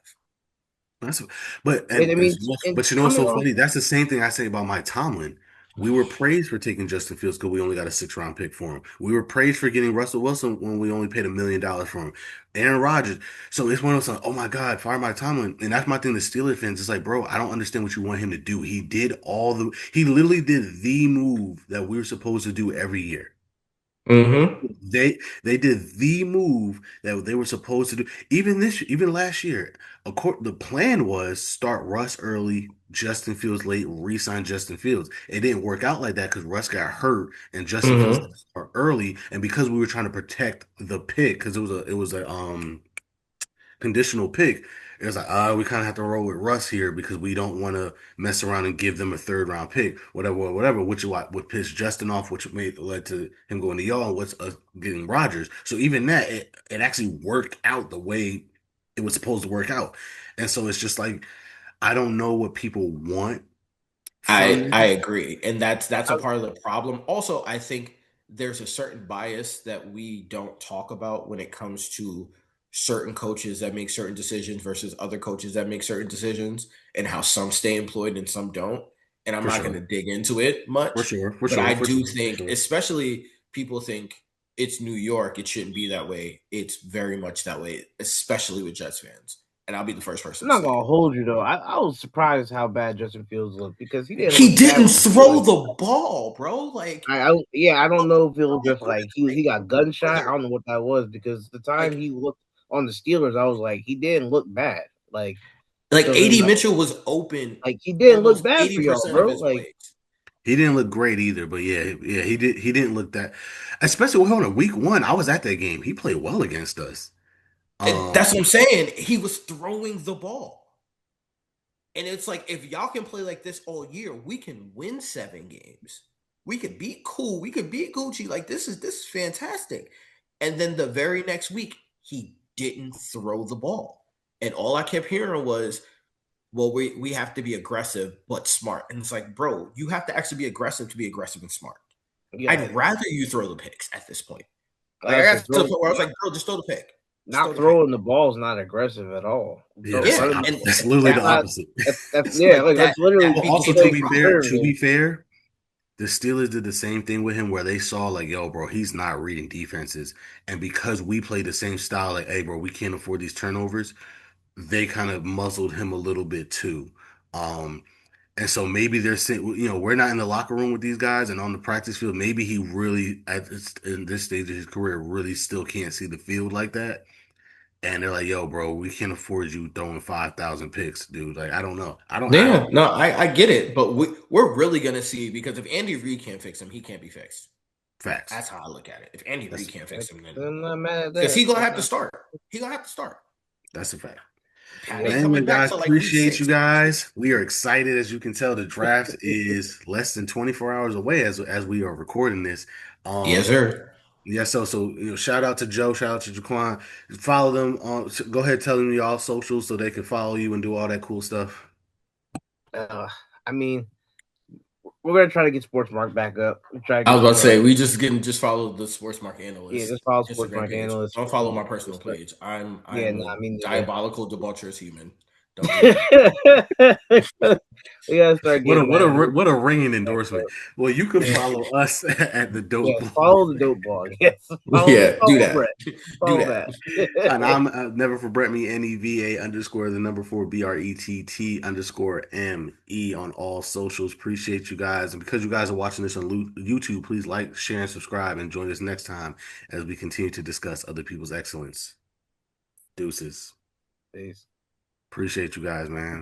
That's, but and I mean, and but you know what's coming so off, funny? That's the same thing I say about Mike Tomlin. We were praised for taking Justin Fields because we only got a 6 round pick for him. We were praised for getting Russell Wilson when we only paid $1 million for him. Aaron Rodgers. So it's one of those like, oh my God, fire Mike Tomlin. And that's my thing. The Steelers fans, it's like, bro, I don't understand what you want him to do. He literally did the move that we were supposed to do every year. Mm-hmm. They did the move that they were supposed to do. Even last year, the plan was start Russ early, Justin Fields late, re-sign Justin Fields. It didn't work out like that because Russ got hurt and Justin Fields had Mm-hmm. to start early. And because we were trying to protect the pick, because it was a conditional pick. It was like, we kind of have to roll with Russ here because we don't want to mess around and give them a 3rd round pick, whatever, whatever. Which is what would piss Justin off, which led to him going to y'all and what's getting Rodgers. So even that, it actually worked out the way it was supposed to work out. And so it's just like I don't know what people want from I this. agree, and that's a I, part of the problem. Also, I think there's a certain bias that we don't talk about when it comes to certain coaches that make certain decisions versus other coaches that make certain decisions, and how some stay employed and some don't. And I'm For not going sure, to dig into it for much, sure, for but sure, I for do sure, for think, sure. especially people think it's New York, it shouldn't be that way. It's very much that way, especially with Jets fans. And I'll be the first person I'm to not say gonna it. hold you though. I was surprised how bad Justin Fields looked because he didn't He look bad didn't when he throw played. the ball, bro. Like, Yeah, I don't know if it was just like he got gunshot. I don't know what that was because the time like he looked on the Steelers, I was like, he didn't look bad. Like So then AD Mitchell was open like he didn't look almost bad for y'all, 80% of bro. his plays. He didn't look great either, but yeah, he did. He didn't look that, especially hold on, week 1. I was at that game. He played well against us. And that's what Um, I'm saying. He was throwing the ball. And it's like, if y'all can play like this all year, we can win 7 games. We could beat cool. We could beat Gucci. Like, this is fantastic. And then the very next week, he didn't throw the ball. And all I kept hearing was, well, we have to be aggressive but smart. And it's like, bro, you have to actually be aggressive to be aggressive and smart. Yeah, I'd rather you throw the picks at this point. Like, I I said got to the point where I was like, bro, just throw the pick. Just throw not the pick. throwing the ball is not aggressive at all. yeah, Throw, that's Yeah, running, and that's literally that's the that not opposite. that's yeah, like like that that's literally Well, people also became a playing problem. to conservative. be fair, the Steelers did the same thing with him where they saw like, yo, bro, he's not reading defenses, and because we play the same style, like, hey, bro, we can't afford these turnovers. They kind of muzzled him a little bit too. Um, and so maybe they're saying, you know, we're not in the locker room with these guys and on the practice field. Maybe he really, in this stage of his career, really still can't see the field like that. And they're like, yo, bro, we can't afford you throwing 5,000 picks, dude. Like, I don't know. I don't Yeah, no, I get it, but we're really gonna see, because if Andy Reid can't fix him, he can't be fixed. facts. That's how I look at it. If Andy Reid That's can't fix That's, him, then I'm not mad at because that. he's gonna have to start. He's gonna have to start. that's a fact. Pat Yep. ain't Man, coming back guys, till like week appreciate you 6. guys. We are excited. As you can tell, the draft is less than 24 hours away as we are recording this. Yes, Um, sir. yeah, so shout out to Joe, shout out to JaQuawn. Follow them on. Go ahead, tell them y'all socials so they can follow you and do all that cool stuff. I mean, we're gonna try to get SportsMark back up. Try to I was get about to say we just follow the SportsMark yeah, Analysts just follow Instagram SportsMark page. analysts. Don't follow my personal Start, page. I'm yeah, I'm a nah, me neither. diabolical, debaucherous human. Don't do that. We gotta start What a getting what that. a what a ringing endorsement. Well, you can Yeah, follow us at the Dope yes, Blog. follow the dope blog. Yes, Yeah, do follow that. Brett. Do Follow that. that. And I'm never for Brett me NEVA underscore the number 4 BRETT underscore ME on all socials. Appreciate you guys. And because you guys are watching this on YouTube, please like, share, and subscribe and join us next time as we continue to discuss other people's excellence. Deuces. Peace. Appreciate you guys, man.